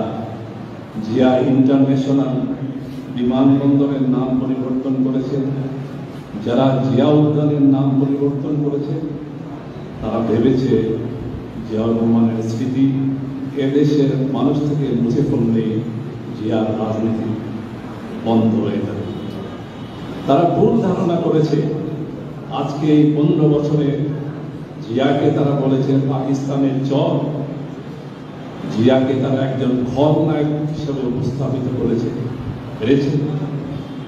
জিয়া ইন্টারন্যাশনাল বিমানবন্দরের নাম পরিবর্তন করেছে, যারা জিয়া উদ্যানের নাম পরিবর্তন করেছে, তারা ভেবেছে জিয়াউর রহমানের স্মৃতি এদেশের মানুষ থেকে মুছে ফেললেই জিয়ার রাজনীতি বন্ধ হয়ে যাবে। তারা ভুল ধারণা করেছে। আজকে এই 15 বছরে জিয়াকে তারা বলেছে পাকিস্তানের চর, জিয়াকে তারা একজন খলনায়ক হিসেবে উপস্থাপিত করেছে।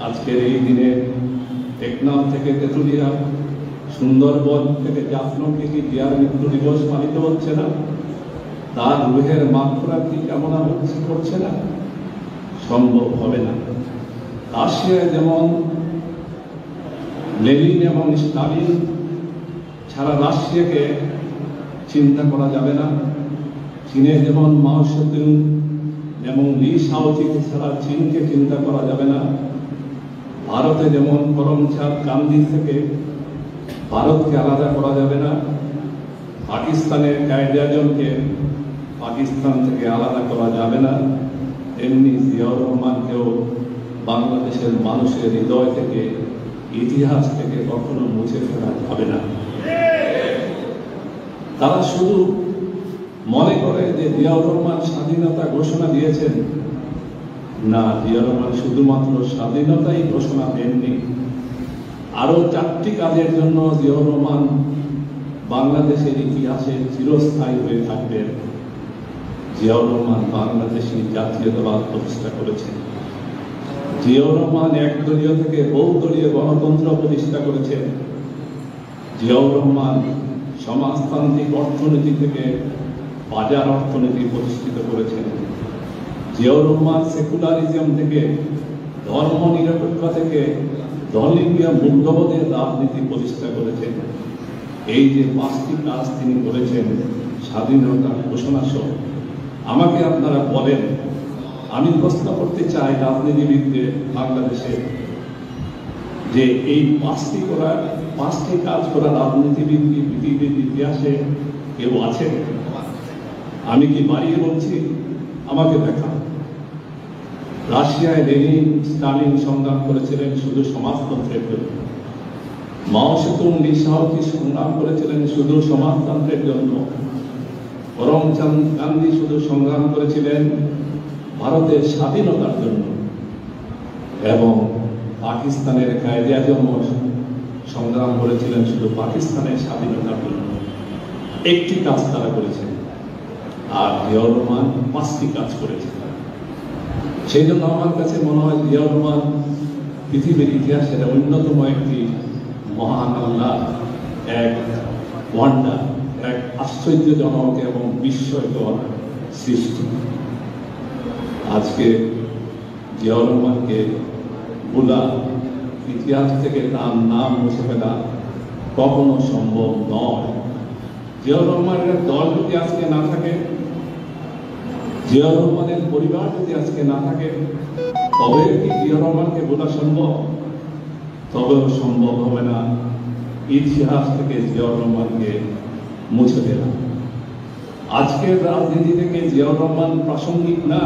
আজকের এই দিনে টেকনাফ থেকে তেঁতুলিয়া, সুন্দরবন থেকে জাফলংকে কি জিয়ার মৃত্যু দিবস পালিত হচ্ছে না? তার রুহের মাগফিরাত কি কামনা করছে না? সম্ভব হবে না। রাশিয়ায় যেমন লেনিন এবং স্টালিন ছাড়া রাশিয়াকে চিন্তা করা যাবে না, চীনে যেমন মাও সেতুং এবং লি শাওচিকে ছাড়া চীনকে চিন্তা করা যাবে না, ভারতে যেমন করমচাঁদ গান্ধী থেকে ভারতকে আলাদা করা যাবে না, পাকিস্তানের কায়েদে আজমকে পাকিস্তান থেকে আলাদা করা যাবে না, তেমনি জিয়াউর রহমানকেও বাংলাদেশের মানুষের হৃদয় থেকে, ইতিহাস থেকে কখনো মুছে ফেলা যাবে না। তারা শুধু মনে করে যে জিয়াউর রহমান স্বাধীনতা ঘোষণা দিয়েছেন, না, জিয়াউর রহমান শুধুমাত্র স্বাধীনতাই ঘোষণা দেননি, আরো 4টি কাজের জন্য জিয়াউর রহমান বাংলাদেশের ইতিহাসে চিরস্থায়ী হয়ে থাকবেন। জিয়াউর রহমান বাংলাদেশি জাতীয়তাবাদ প্রতিষ্ঠা করেছেন। জিয়াউর রহমান একদলীয় থেকে বহুদলীয় গণতন্ত্র প্রতিষ্ঠা করেছেন। জিয়াউর রহমান সমাজতান্ত্রিক অর্থনীতি থেকে বাজার অর্থনীতি প্রতিষ্ঠিত করেছেন। জিয়াউর রহমান সেকুলারিজম থেকে, ধর্ম নিরপেক্ষ থেকে ধর্মীয় মূল্যবোধের রাজনীতি প্রতিষ্ঠা করেছেন। এই যে 5টি কাজ তিনি করেছেন স্বাধীনতা ঘোষণা সহ, আমাকে আপনারা বলেন, আমি প্রশ্ন করতে চাই রাজনীতিবিদদের বাংলাদেশে, যে এই 5টি কাজ করা রাজনীতিবিদ কি পৃথিবীর ইতিহাসে কেউ আছেন? আমি কি বাড়িয়ে বলছি? আমাকে দেখা। রাশিয়ায় লেনিন, স্টালিন সংগ্রাম করেছিলেন শুধু সমাজতন্ত্রের জন্য। মাও সেতুং, লি শাওকি সংগ্রাম করেছিলেন শুধু সমাজতন্ত্রের জন্য। করমচাঁদ গান্ধী শুধু সংগ্রাম করেছিলেন ভারতের স্বাধীনতার জন্য। এবং পাকিস্তানের কায়েদে আজম সংগ্রাম করেছিলেন শুধু পাকিস্তানের স্বাধীনতার জন্য। 1টি কাজ তারা করেছেন, আর জিয়াউর রহমান 5টি কাজ করেছেন। সেই জন্য আমার কাছে মনে হয় জিয়াউর রহমান পৃথিবীর ইতিহাসের অন্যতম একটি মহান আল্লাহ, এক ওয়ান্ডার, এক আশ্চর্যজনক এবং বিস্ময়কর সৃষ্টি। আজকে জিয়াউর রহমানকে ভোলা, ইতিহাস থেকে তার নাম মুছে ফেলা কখনো সম্ভব নয়। জিয়াউর রহমানের দল যদি আজকে না থাকে, জিয়াউর রহমানের পরিবার যদি আজকে না থাকে, তবে কি জিয়াউর রহমানকে ভোলা সম্ভব? তবেও সম্ভব হবে না ইতিহাস থেকে জিয়াউর রহমানকে মুছে দেওয়া। আজকের রাজনীতি থেকে জিয়াউর রহমান প্রাসঙ্গিক না।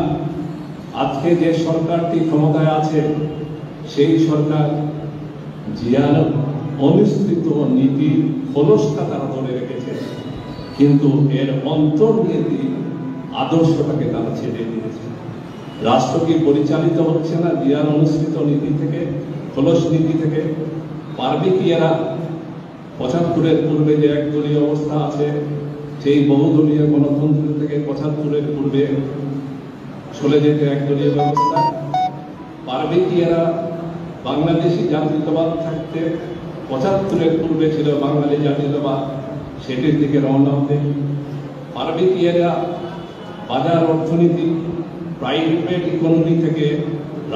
আজকে যে সরকারটি ক্ষমতায় আছে, সেই সরকার জিয়ার অনুসৃত নীতির খোলসটা তারা ধরে রেখেছে, কিন্তু এর অন্তর্নিহিত আদর্শটাকে তারা ছেড়ে দিয়েছে। রাষ্ট্র কি পরিচালিত হচ্ছে না জিয়ার অনুসৃত নীতি থেকে, খোলস নীতি থেকে? পারবে কি এরা 75-এর পূর্বে যে একদলীয় অবস্থা আছে, সেই বহুদলীয় গণতন্ত্র থেকে 75-এর পূর্বে চলে যেতে একদলীয় ব্যবস্থা? পারবে কি এরা বাংলাদেশি জাতীয়তাবাদ থাকতে 75-এর পূর্বে ছিল বাঙালি জাতীয়তাবাদ, সেটির দিকে রওনা হতে? পারবে কি এরা বাজার অর্থনীতি, প্রাইভেট ইকোনমি থেকে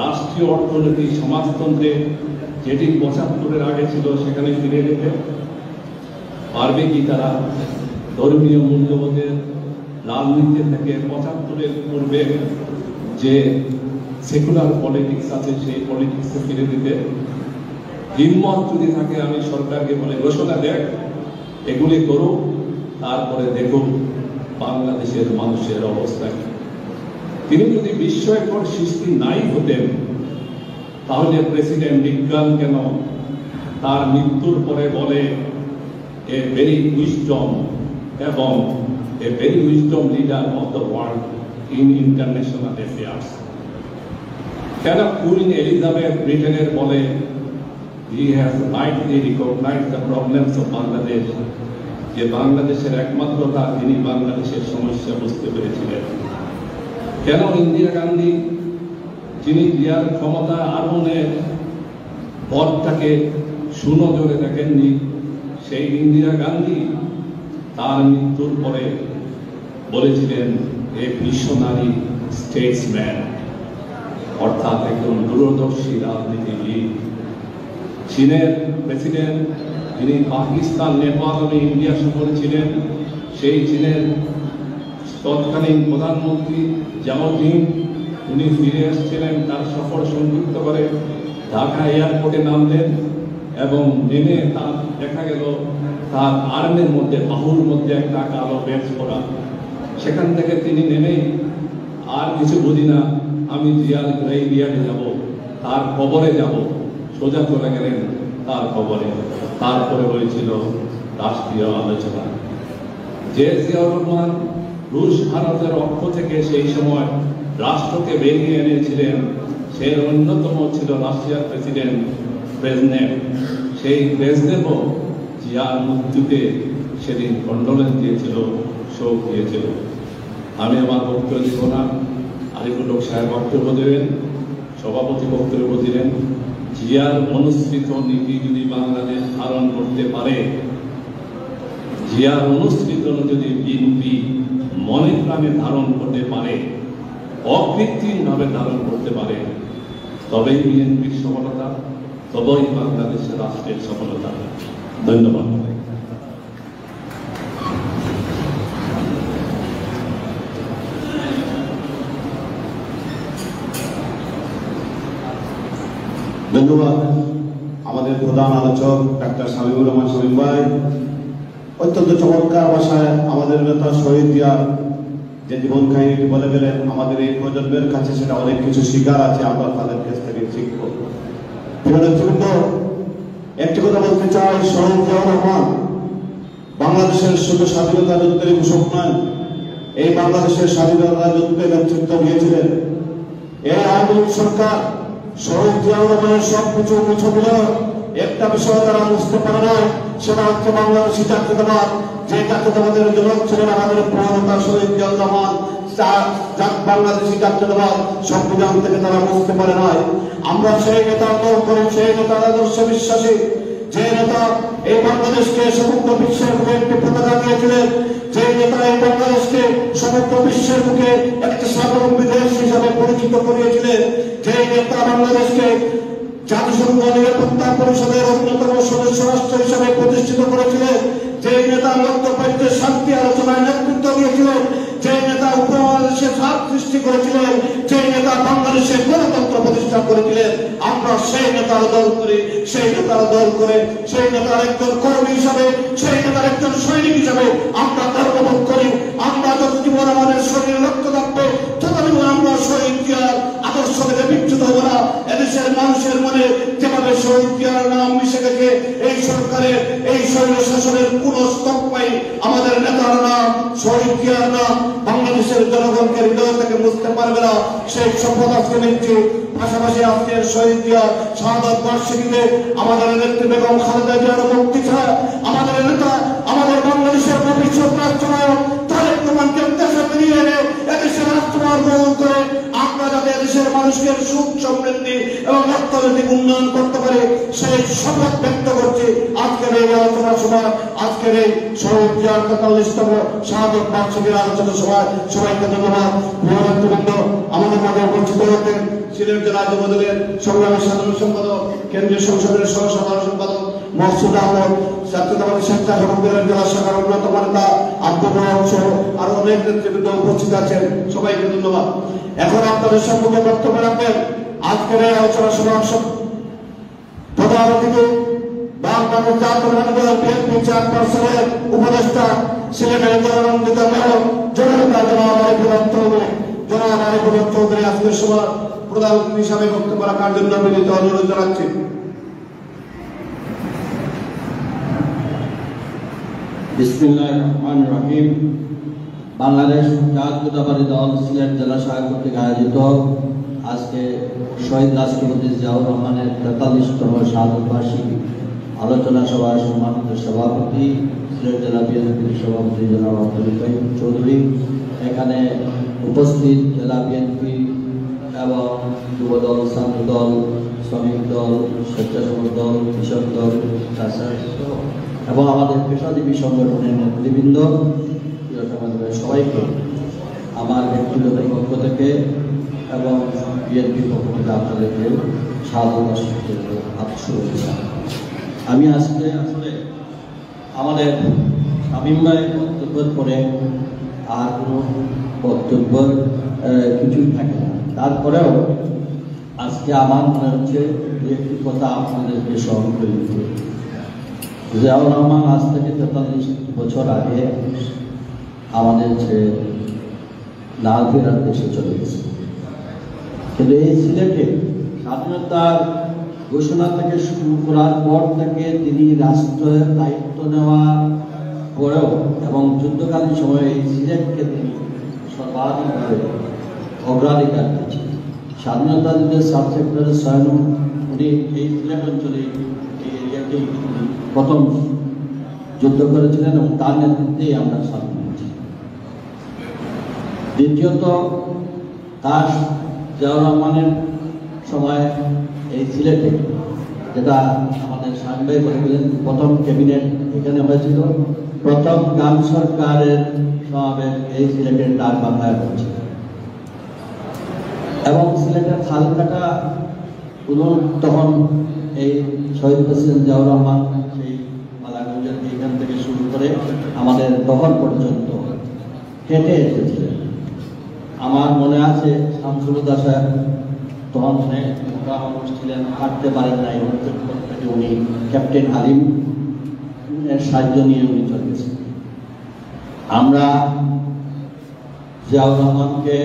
রাষ্ট্রীয় অর্থনীতি, সমাজতন্ত্রে, যেটি 75-এর আগে ছিল সেখানে ফিরে যেতে? পারবে কি তারা ধর্মীয় মূল্যবোধের রাজনীতি থেকে 75-এর পূর্বে যে সেকুলার পলিটিক্স আছে সেই পলিটিক্সে ফিরে দিতে? হিম্মত যদি থাকে, আমি সরকারকে বলে ঘোষণা দেখ, এগুলি করুক, তারপরে দেখুন বাংলাদেশের মানুষের অবস্থা কি। তিনি যদি বিস্ময়কর সৃষ্টি নাই হতেন, তাহলে প্রেসিডেন্ট বিজ্ঞান কেন তার মৃত্যুর পরে বলে এ ভেরি উইজডম এবং a very wisdom leader of the world in international affairs? কেন কুইন এলিজাবেথ ব্রিটেনের বলে he has rightly recognized the problems of Bangladesh, যে বাংলাদেশের একমাত্র তিনি বাংলাদেশের সমস্যা বুঝতে পেরেছিলেন? কেন ইন্দিরা গান্ধী, যিনি জিয়ার ক্ষমতা আরোহণের পথটাকে সুনজরে দেখেননি, সেই ইন্দিরা গান্ধী তার মৃত্যুর পরে বলেছিলেন এ ভিশনারি স্টেটসম্যান, অর্থাৎ একজন দূরদর্শী রাজনীতিবিদ। চীনের প্রেসিডেন্ট, যিনি পাকিস্তান, নেপাল এবং ইন্ডিয়া সফরে ছিলেন, সেই চীনের তৎকালীন প্রধানমন্ত্রী জিয়াউদ্দিন উনি ফিরে এসেছিলেন, তার সফর সংযুক্ত করে ঢাকা এয়ারপোর্টে নামলেন এবং নেমে তার দেখা গেল তার আর্মের মধ্যে বাহুর মধ্যে একটা কালো ব্যাজ পরা। সেখান থেকে তিনি নেমেই আর কিছু বুঝি না, আমি জিয়ার গ্রেভিয়ার্ডে যাব, তার কবরে যাব, সোজা চলে গেলেন তার কবরে। তারপরে হয়েছিল রাষ্ট্রীয় আলোচনা। যে জিয়াউর রহমান রুশ ভারতের পক্ষ থেকে সেই সময় রাষ্ট্রকে বেরিয়ে এনেছিলেন, সেই অন্যতম ছিল রাশিয়ার প্রেসিডেন্ট ব্রেজনেভ। সেই ব্রেজনেভও জিয়ার মৃত্যুতে সেদিন কন্ডোলেন্স দিয়েছিল, শোক দিয়েছিল। আমি আমার বক্তব্য দিব না, আরিফুল হক সাহেব বক্তব্য দেবেন, সভাপতি বক্তব্য দিলেন। জিয়ার অনুসৃত নীতি যদি বাংলাদেশ ধারণ করতে পারে, জিয়ার অনুসৃত যদি বিএনপি মনে প্রাণে ধারণ করতে পারে, অকৃত্রিমভাবে ধারণ করতে পারে, তবেই বিএনপির সফলতা, তবেই বাংলাদেশের রাষ্ট্রের সফলতা। ধন্যবাদ। ধন্যবাদ আমাদের প্রধান আলোচক ডাক্তার শামীমুর রহমান শামীম ভাই। অত্যন্ত চমৎকার ভাষায় আমাদের নেতা শহীদ জিয়ার যে জীবন কাহিনীটি বলে গেলেন। আমাদের এই প্রজন্মের কাছে সেটা অনেক কিছু শিকার আছে, আমরা তাদের কাছ থেকে শিখব। একটি কথা বলতে চাই, শহীদ জিয়াউর রহমান বাংলাদেশের শুধু স্বাধীনতা যুদ্ধের ঘোষক নয়, এই বাংলাদেশের স্বাধীনতা যুদ্ধে নেতৃত্ব দিয়েছিলেন এই আওয়ামী লীগ সরকার। শহীদ জিয়াউর রহমানের সবকিছু মুছে দিল, একটা বিষয় তারা বুঝতে পারে না, সেটা হচ্ছে বাংলাদেশি জাতীয়তাবাদ। যে জাতীয়তাবাদের জনক ছিলেন আমাদের প্রধানতা শহীদ জিয়াউর রহমান। বাংলাদেশি জাতীয়তাবাদ সংবিধান থেকে তারা বুঝতে পারে নাই। আমরা সেই নেতার দল করি, সেই নেতার আদর্শে বিশ্বাসী, যে নেতা এই বাংলাদেশকে সমগ্র বিশ্বের বুকে একটি পতাকা দিয়েছিলেন, যে নেতা এই বাংলাদেশকে সমগ্র বিশ্বের বুকে একটি স্বাবলম্বী দেশ হিসাবে পরিচিত করিয়েছিলেন, যে নেতা বাংলাদেশকে জাতিসংঘ নিরাপত্তা পরিষদের অন্যতম সদস্য রাষ্ট্র হিসাবে প্রতিষ্ঠিত করেছিলেন, যে নেতা মধ্যপ্রাচ্যের শান্তি আলোচনায় নেতৃত্ব দিয়েছিলেন, যে নেতা উপমহাদেশে ছাপ সৃষ্টি করেছিলেন, যে নেতা বাংলাদেশের গণতন্ত্র প্রতিষ্ঠা করেছিলেন, আমরা সেই নেতার দল করি, সেই নেতার দল করে, সেই নেতার একজন কর্মী হিসাবে, সেই নেতার একজন সৈনিক হিসাবে আমরা গর্ববোধ করি। আমরা যত জীবন আমাদের শরীরে রক্ত থাকবে, ততদিন আমরা শহীদ জিয়ার আদর্শ থেকে বিচ্যুত হব না। এদেশের মানুষের মনে যেভাবে শহীদ জিয়ার নাম মিশে গেছে, এই সরকারের এই স্বৈর শাসনের কোন স্তম্ভ নাই, আমাদের নেতার নাম শহীদ জিয়ার নাম বাংলাদেশের জনগণকে হৃদয় থেকে বুঝতে পারবে না। সেই শপথ আজকে নিচ্ছি। পাশাপাশি আজকের শহীদ জিয়ার শাহাদত বার্ষিকীতে আমাদের নেত্রী বেগম খালেদা জিয়ার মুক্তি ছাড়া, আমাদের নেতা, আমাদের বাংলাদেশের ভবিষ্যৎ রাষ্ট্রনায়ক তারেক রহমানকে দেশে ফিরিয়ে এনে এদেশের রাষ্ট্রভার গ্রহণ করে আমরা যাতে এদেশের মানুষকে সুখ সমৃদ্ধি এবং অর্থনৈতিক উন্নয়ন করতে পারে, সেই শপথ ব্যক্ত করছি আজকের এই আলোচনা সভায়, আজকের এই শহীদ জিয়ার ৪৩তম শাহাদত বার্ষিকীর আলোচনা সভায়। সবাইকে ধন্যবাদ। প্রিয়বৃন্দ, আমাদের মাঝে উপস্থিত হতেন সিলেট জেলা যুবদলের সংগ্রামী সাধারণ সম্পাদক, কেন্দ্রীয় সংসদের সহ সাধারণ সম্পাদক মহসুদ আহমদ, জাতীয়তাবাদী স্বেচ্ছাসেবক দলের জেলা শাখার অন্যতম নেতা আব্দুল রহমান সহ আরো অনেক নেতৃবৃন্দ উপস্থিত আছেন। সবাইকে ধন্যবাদ। এখন আপনাদের সম্মুখে বক্তব্য রাখবেন আজকের এই আলোচনা সভার প্রধান অতিথি বাংলাদেশ জাতীয়তাবাদী দল বিএনপি চেয়ারপারসনের উপদেষ্টা, সিলেটের জননন্দিত মেয়র জননেতা জনাব আরিফুল হক চৌধুরী আজকের সভার প্রধান অতিথি হিসাবে বক্তব্য রাখার জন্য বিনীত অনুরোধ জানাচ্ছি। বিসমিল্লাহির রহমানির রহিম। বাংলাদেশ জাতীয়তাবাদী দল সিলেট জেলা শাখা কর্তৃক আয়োজিত আজকে শহীদ রাষ্ট্রপতি জিয়াউর রহমানের ৪৩তম শাহাদত বার্ষিকী আলোচনা সভার সম্মানিত সভাপতি সিলেট জেলা বিএনপির সভাপতি জনাব আব্দুল কাইয়ুম চৌধুরী, এখানে উপস্থিত জেলা বিএনপি এবং যুবদল, ছাত্রদল, শ্রমিক দল, স্বেচ্ছাসেবক দল, কৃষক দল এবং আমাদের পেশাজীবী সংগঠনের নেতৃবৃন্দ, সবাইকে আমার ব্যক্তিগত পক্ষ থেকে এবং বিএনপির পক্ষ থেকে আপনাদেরকে স্বাগত শুভেচ্ছা। আমি আজকে আসলে আমাদের শামীম ভাই বক্তব্যের পরে আর কোনো বক্তব্য কিছুই থাকে না। তারপরেও আজকে আমার মনে হচ্ছে দু একটি কথা আপনাদেরকে স্মরণ করে দিতে। জিয়াউর রহমান আজ থেকে 43 বছর আগে আমাদের ছেড়ে লাল ফেরার দেশে চলে গেছে, কিন্তু এই সিলেটে স্বাধীনতার ঘোষণা থেকে শুরু করার পর থেকে তিনি রাষ্ট্রের দায়িত্ব নেওয়ার পরেও এবং যুদ্ধকালীন সময়ে এই সিলেটকে তিনি সর্বাধিকভাবে অগ্রাধিকার দিয়েছেন। স্বাধীনতা যুদ্ধের সাব সেক্টরের সয়ন উনি এই সিলেট অঞ্চলে এই এরিয়াতেই প্রথম যুদ্ধ করেছিলেন এবং তার নেতৃত্বেই আমরা স্বাধীন হয়েছি। দ্বিতীয়ত, তার জিয়াউর রহমানের সময় এই সিলেটে, যেটা আমাদের সাংবাদিক বলেছিলেন, প্রথম ক্যাবিনেট এখানে হয়েছিল, প্রথম গ্রাম সরকারের সমাবেশ এই সিলেটের ডাক বাংলায় হয়েছিল এবং সিলেটের খালকাটা তখন এই শহীদ প্রেসিডেন্ট জিয়াউর রহমান সেই মালাগঞ্জের এইখান থেকে শুরু করে আমাদের দহর পর্যন্ত হেঁটে এসেছিলেন। আমার মনে আছে শামসুলুদ্দা সাহেব তখন মানুষ ছিলেন, হাঁটতে পারেন নাই, উনি ক্যাপ্টেন হালিম এর সাহায্য নিয়ে উনি চলে গেছেন। আমরা জিয়াউর রহমানকে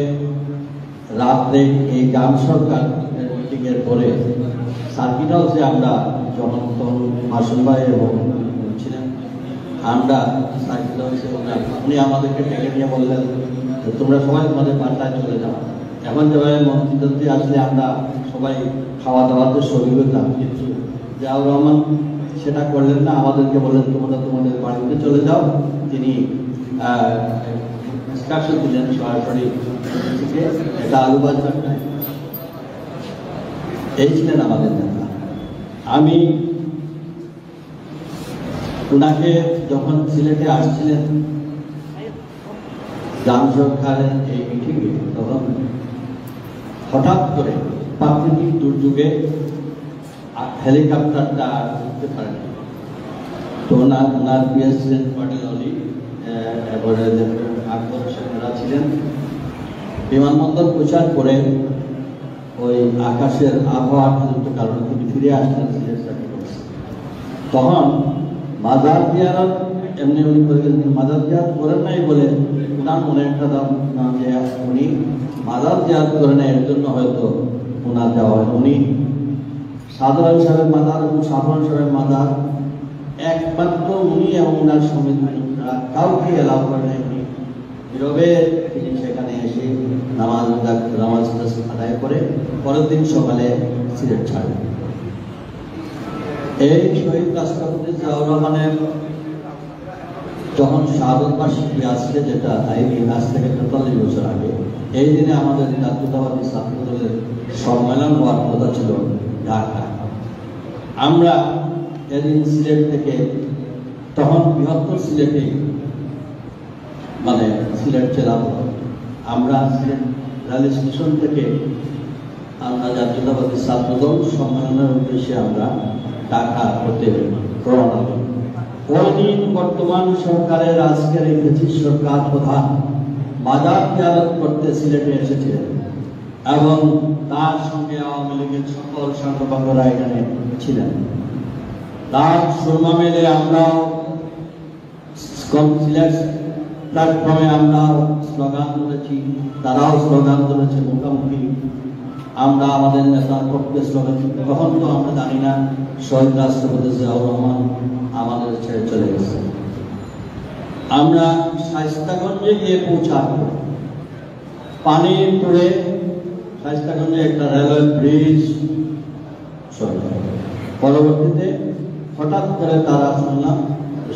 রাত্রে এই গ্রাম সরকার মিটিংয়ের পরে সার্কিট হাউসে আমরা যখন তখন মাসুম ভাই এবং ছিলেন, আমরা সার্কিট হাউসে উনি আমাদেরকে ডেকে নিয়ে বললেন, তোমরা সবাই তোমাদের বাসায় চলে যাও। এখন যেভাবে মন্ত্রী আসলে আমরা সবাই খাওয়া দাওয়াতে শরীর হতাম, কিন্তু জিয়াউর রহমান সেটা করলেন না, আমাদেরকে বললেন তোমরা তোমাদের বাড়িতে চলে যাও। তিনি ইনস্ট্রাকশন দিলেন সরাসরি থেকে, এটা আলুবাজার নাই। এই ছিলেন আমাদের নেতা। আমি ওনাকে যখন সিলেটে আসছিলেন গ্রাম সরকারের এই মিটিংয়ে, তখন হঠাৎ করে প্রাকৃতিক দুর্যোগে হেলিকপ্টারটা উঠতে পারেন, তো ওনার পিএস ছিলেন পাটিল অলি, এরপরে আকবর সেনারা ছিলেন। বিমানবন্দর পৌঁছার পরে ওই আকাশের আবহাওয়ার কারণে তিনি ফিরে আসলেন সিলেট। তখন মাজার জিয়ারত এমনি উনি করে গেলেন, মাজার জিয়ারত করেন নাই বলে ওনার মনে একটা দাম যে উনি মাজার জিয়ারত করে নেয়, এর জন্য হয়তো ওনার দেওয়া হয়। উনি সাধারণ সাহেবের মাজার এবং সাধারণ সাহেবের মাজার একমাত্র উনি এবং ওনার সমিতি কাউকে এলাও করে নেয়। উনি নীরবে তিনি সেখানে এসে নামাজ আদায় করে পরের দিন সকালে সিলেট ছাড়েন। এই শহীদ রাষ্ট্রপতি জিয়াউর রহমানের যখন শাহাদত বার্ষিকী আসছে, যেটা আজ থেকে 43 বছর আগে, এই দিনে আমাদের জাতীয়তাবাদী ছাত্র দলের সম্মেলন হওয়ার কথা ছিল ঢাকা। আমরা এদিন সিলেট থেকে, তখন বৃহত্তর সিলেটে মানে সিলেট জেলা, আমরা সিলেট রেল স্টেশন থেকে আমরা জাতীয়তাবাদী ছাত্র দল সম্মেলনের উদ্দেশ্যে আমরা ঢাকা হতে রওনা হই। ওই দিন বর্তমান সরকারের আজকের এই ব্রিটিশ সরকার প্রধান মাজার জিয়ারত করতে সিলেটে এসেছিলেন এবং তার সঙ্গে আওয়ামী লীগের সকল সংগঠনরা এখানে ছিলেন। তার সুরমা মেলে আমরাও সিলেট প্ল্যাটফর্মে আমরা স্লোগান তুলেছি, তারাও স্লোগান তুলেছে মুখোমুখি। আমরা আমাদের নেতার পক্ষে স্লোগান, তখন তো আমরা জানি না শহীদ রাষ্ট্রপতি জিয়াউর রহমান আমাদের ছেড়ে চলে গেছে। আমরা শায়েস্তাগঞ্জে গিয়ে পৌঁছার পানির পরে শায়েস্তাগঞ্জে একটা রেলওয়ে ব্রিজ, পরবর্তীতে হঠাৎ করে তারা শুনলাম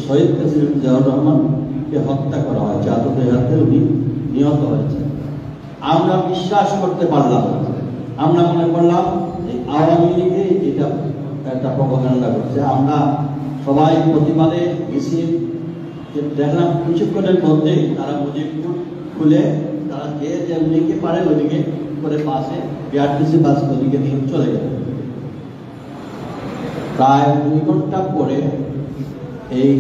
শহীদ প্রেসিডেন্ট জিয়াউর রহমানকে হত্যা করা হয়েছে, আততায়ীর হাতে উনি নিহত হয়েছে। আমরা বিশ্বাস করতে পারলাম না। আমরা মনে করলাম আওয়ামী লীগে এটা একটা প্রপাগান্ডা করছে। আমরা সবাই প্রতিবাদে গেছি, দেখলাম কিছুক্ষণের মধ্যেই তারা মুজিবপুর খুলে তারা যে যেমনিকে পারে ওদিকে করে বাসে বিআরটিসি বাস ওদিকে নিয়ে চলে গেল। প্রায় 2 ঘন্টা পরে এই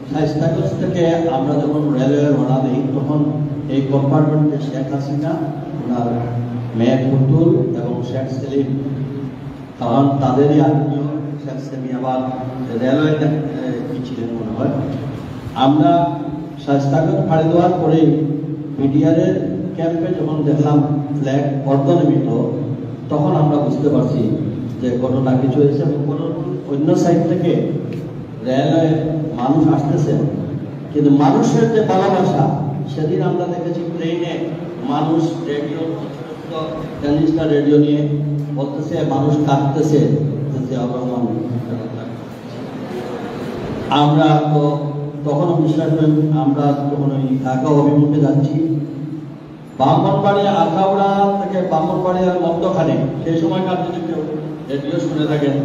শায়েস্তাগঞ্জ থেকে আমরা যখন রেলওয়ে রওনা দিই তখন এই কম্পার্টমেন্টে শেখ হাসিনা, ওনার মেয়ে পুতুল এবং শেখ সেলিম, তখন তাদেরই আত্মীয় শেখ সেলিম আবার রেলওয়েতে ছিলেন মনে হয়। আমরা শায়েস্তাগঞ্জ ফাঁড়ি দেওয়ার পরেই বিডিআরের ক্যাম্পে যখন দেখলাম ফ্ল্যাগ অর্ধনির্মিত, তখন আমরা বুঝতে পারছি যে ঘটনা কিছু হয়েছে এবং কোনো অন্য সাইড থেকে রেলওয়ে মানুষ আসতেছে, কিন্তু মানুষের যে ভালোবাসা সেদিন আমরা দেখেছি ট্রেনে মানুষ রেডিও, ট্রানজিস্টার রেডিও নিয়ে বলতেছে, মানুষ কাঁদতেছে। আমরা তো তখনও বিশ্বাস করি, আমরা তখন ওই ঢাকা অভিমুখে যাচ্ছি, ব্রাহ্মণবাড়িয়া আখাউড়া থেকে ব্রাহ্মণবাড়িয়ার মধ্যখানে, সেই সময়কার যদি কেউ রেডিও শুনে থাকেন,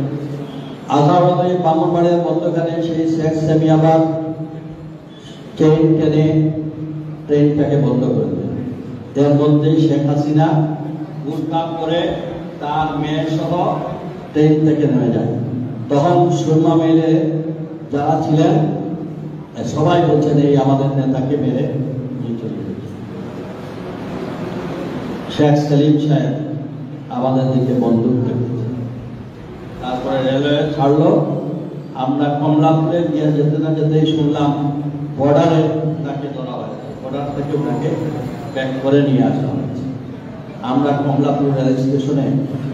আখাউড়া থেকে ব্রাহ্মণবাড়িয়ার মধ্যখানে সেই শেখ সেমিয়াবাদ ট্রেন টেনে ট্রেনটাকে বন্ধ করে দেন। এর মধ্যেই শেখ হাসিনা উৎখাত করে তার মেয়ে সহ ট্রেন থেকে নেমে যায়। তখন সুরমা মেলে যারা ছিলেন সবাই বলছেন এই আমাদের নেতাকে মেরে চলে গেছে। শেখ সেলিম সাহেব আমাদের দিকে বন্দুক রেখেছে। তারপরে রেলওয়ে ছাড়লো, আমরা কমলাপুরে গিয়ে যেতে না যেতেই শুনলাম বর্ডারে তাকে ধরা হয়েছে, বর্ডার থেকে ওনাকে ব্যাক করে নিয়ে আসা হয়েছে। আমরা কমলাপুর রেল স্টেশনে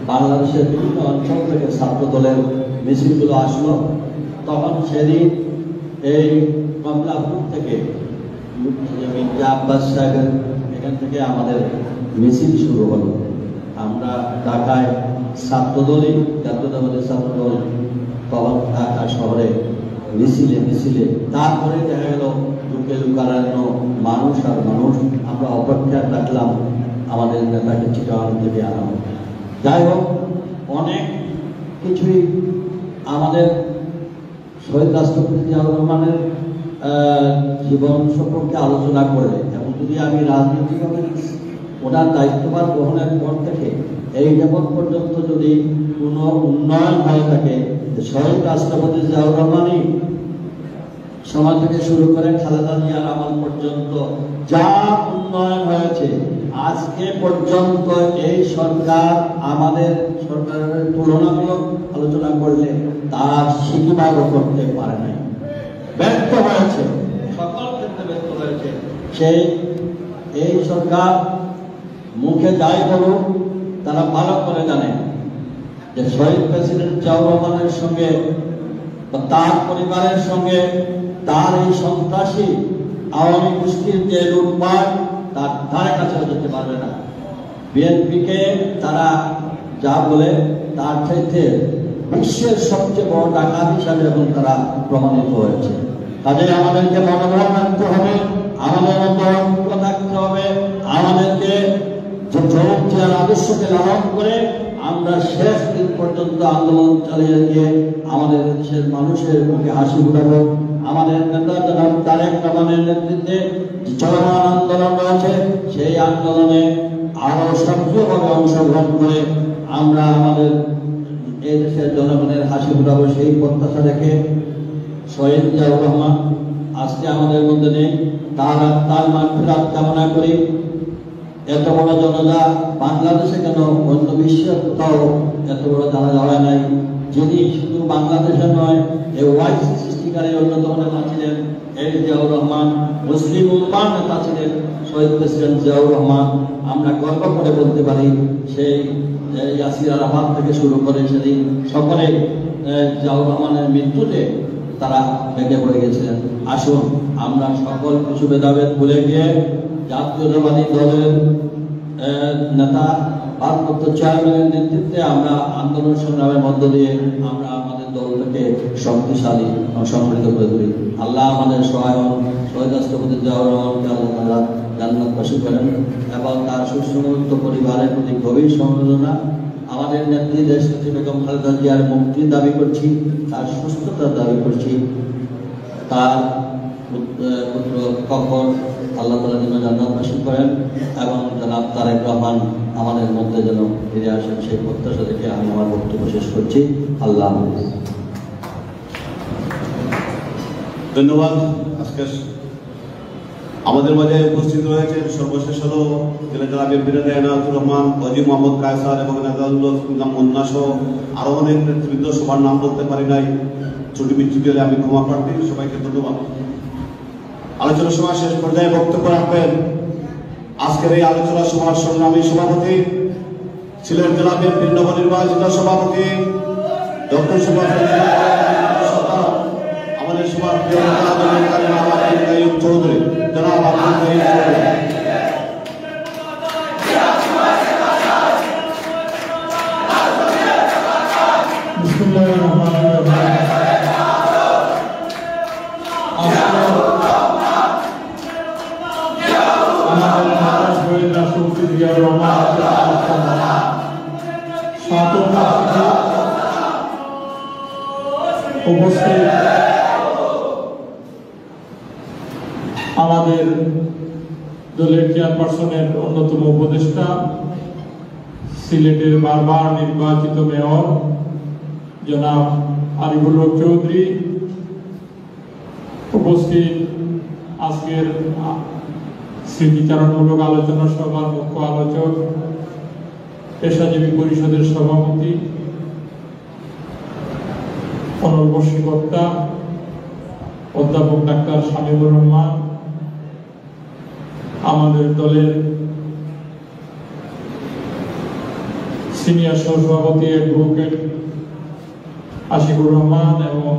বাংলাদেশের বিভিন্ন অঞ্চল থেকে ছাত্র দলের মিছিলগুলো আসলো। তখন সেদিন এই কমলাপুর থেকে মির্জা আব্বাস সাহেবের এখান থেকে আমাদের মিছিল শুরু হলো। আমরা ঢাকায় ছাত্রদলই, জাতীয়তাবাদী ছাত্রদল, তখন ঢাকা শহরে মিছিলে মিছিলে, তারপরে দেখা গেল লুকে লুকানো মানুষ আর মানুষ। আমরা অপেক্ষা রাখলাম আমাদের নেতাকে চিটাগাং থেকে আনা হবে। যাই হোক, অনেক কিছুই আমাদের শহীদ রাষ্ট্রপতি জিয়াউর রহমানের জীবন সম্পর্কে আলোচনা করে, এবং যদি আমি রাজনৈতিকভাবে ওনার দায়িত্বভার গ্রহণের পর থেকে এই যাবৎ পর্যন্ত যদি কোনো উন্নয়ন হয়ে থাকে, শহীদ রাষ্ট্রপতি জিয়াউর রহমানই সমাজ থেকে শুরু করে খালেদা জিয়ার আমল পর্যন্ত যা উন্নয়ন হয়েছে, আজকে পর্যন্ত এই সরকার আমাদের সরকারের তুলনামূলক আলোচনা করলে তার সিকিমারও করতে পারে নাই, ব্যর্থ হয়েছে, সকল ক্ষেত্রে ব্যর্থ হয়েছে। এই সরকার মুখে যাই বলুক, তারা ভালো করে জানে যে শহীদ প্রেসিডেন্ট জিয়াউর রহমানের সঙ্গে বা তার পরিবারের সঙ্গে তার এই সন্ত্রাসী আওয়ামী গোষ্ঠীর যে লুটপাট, তার ধারে কাছেও যেতে পারবে না। বিএনপিকে তারা যা বলে তার চাইতে বিশ্বের সবচেয়ে বড় ডাকাত হিসাবে এখন তারা প্রমাণিত হয়েছে। কাজে আমাদেরকে মনোবল রাখতে হবে, আমাদের মধ্যে থাকতে হবে, আমাদেরকে জনপ্রিয়ার আদর্শকে লালন করে আমরা শেষ দিন পর্যন্ত আন্দোলন চালিয়ে গিয়ে আমাদের দেশের মানুষের মুখে হাসি ফুটাবো। আমাদের নেতা জনাব তারেক রহমানের নেতৃত্বে চলমান আন্দোলন রয়েছে, সেই আন্দোলনে আরো সক্রিয়ভাবে অংশগ্রহণ করে আমরা আমাদের এই দেশের জনগণের হাসি ফুটাবো, সেই প্রত্যাশা রেখে শহীদ জিয়াউর রহমান আজকে আমাদের মধ্যে নেই, তার মাগফিরাত কামনা করি। এত বড় জনতা বাংলাদেশে কেন অন্য বিশ্বের কোথাও এত বড় জানাজা হয় নাই, যিনি শুধু বাংলাদেশে নয়, এই ওয়াইসি সৃষ্টিকারী অন্যতম নেতা ছিলেন এই জিয়াউর রহমান, মুসলিম উম্মার নেতা ছিলেন শহীদ প্রেসিডেন্ট জিয়াউর রহমান। আমরা গর্ব করে বলতে পারি সেই ইয়াসির আরাফাত থেকে শুরু করে সেদিন সকলে জিয়াউর রহমানের মৃত্যুতে তারা ভেঙে পড়ে গেছিলেন। আসুন আমরা সকল কিছু ভেদাভেদ ভুলে গিয়ে জাতীয়তাবাদী দলের নেতা ভারপ্রাপ্ত চেয়ারম্যানের নেতৃত্বে আমরা আন্দোলন সংগ্রামের মধ্য দিয়ে আমরা আমাদের দলটাকে শক্তিশালী এবং সংগঠিত করে তুলি। আল্লাহ আমাদের সহায় হন, শহীদ রাষ্ট্রপতি জিয়াউর রহমানকে আল্লাহ জান্নাতবাসী করেন এবং তার সুসংগঠিত পরিবারের প্রতি গভীর সমবেদনা। আমাদের নেত্রী দেশনেত্রী বেগম খালেদা জিয়ার মুক্তির দাবি করছি, তার সুস্থতার দাবি করছি, তার পুত্র কখন আল্লাহ তাআলা যেন জান্নাতবাসী করেন এবং জনাব তারেক রহমান আমাদের মধ্যে যেন ফিরে আসেন, সেই প্রত্যাশা থেকে আমি আমার বক্তব্য শেষ করছি। আল্লাহ হাফেজ। ধন্যবাদ। আজকে আমাদের মাঝে উপস্থিত রয়েছেন সর্বশেষ হল জেলা বিএনপির এনায়েতুর রহমান, ওয়াজি মোহাম্মদ কায়সার এবং নাজারুল্লাহ মুন্না সহ আরো অনেক নেতৃবৃন্দ, সবার নাম বলতে পারি নাই, ছুটি বিচ্ছুটি হলে আমি ক্ষমা প্রার্থী। সবাইকে ধন্যবাদ। আলোচনা সভা শেষ পর্যায়ে বক্তব্য রাখবেন আজকের এই আলোচনা সভার সংগ্রামী সভাপতি, সিলেট জেলা বিএনপির নবনির্বাচিত সভাপতি ডক্টর আমাদের সবার প্রিয় চৌধুরী, জনাব আব্দুল কাইয়ুম চৌধুরী। বিসমিল্লাহির রহমানির রহিম। আমাদের শহীদ রাষ্ট্রপতি জিয়াউর রহমান উপস্থিত আমাদের দলের চেয়ারপারসনের অন্যতম উপদেষ্টা, সিলেটের বারবার নির্বাচিত মেয়র জনাব আরিফুল হক চৌধুরী, উপস্থিত আজকের স্মৃতিচারণমূলক আলোচনা সভার মুখ্য আলোচক, পেশাজীবী পরিষদের সভাপতি, অনর্বশী বক্তা অধ্যাপক ডাক্তার শামীমুর রহমান, আমাদের দলের সিনিয়র সহসভাপতি অ্যাডভোকেট আশিকুর রহমান এবং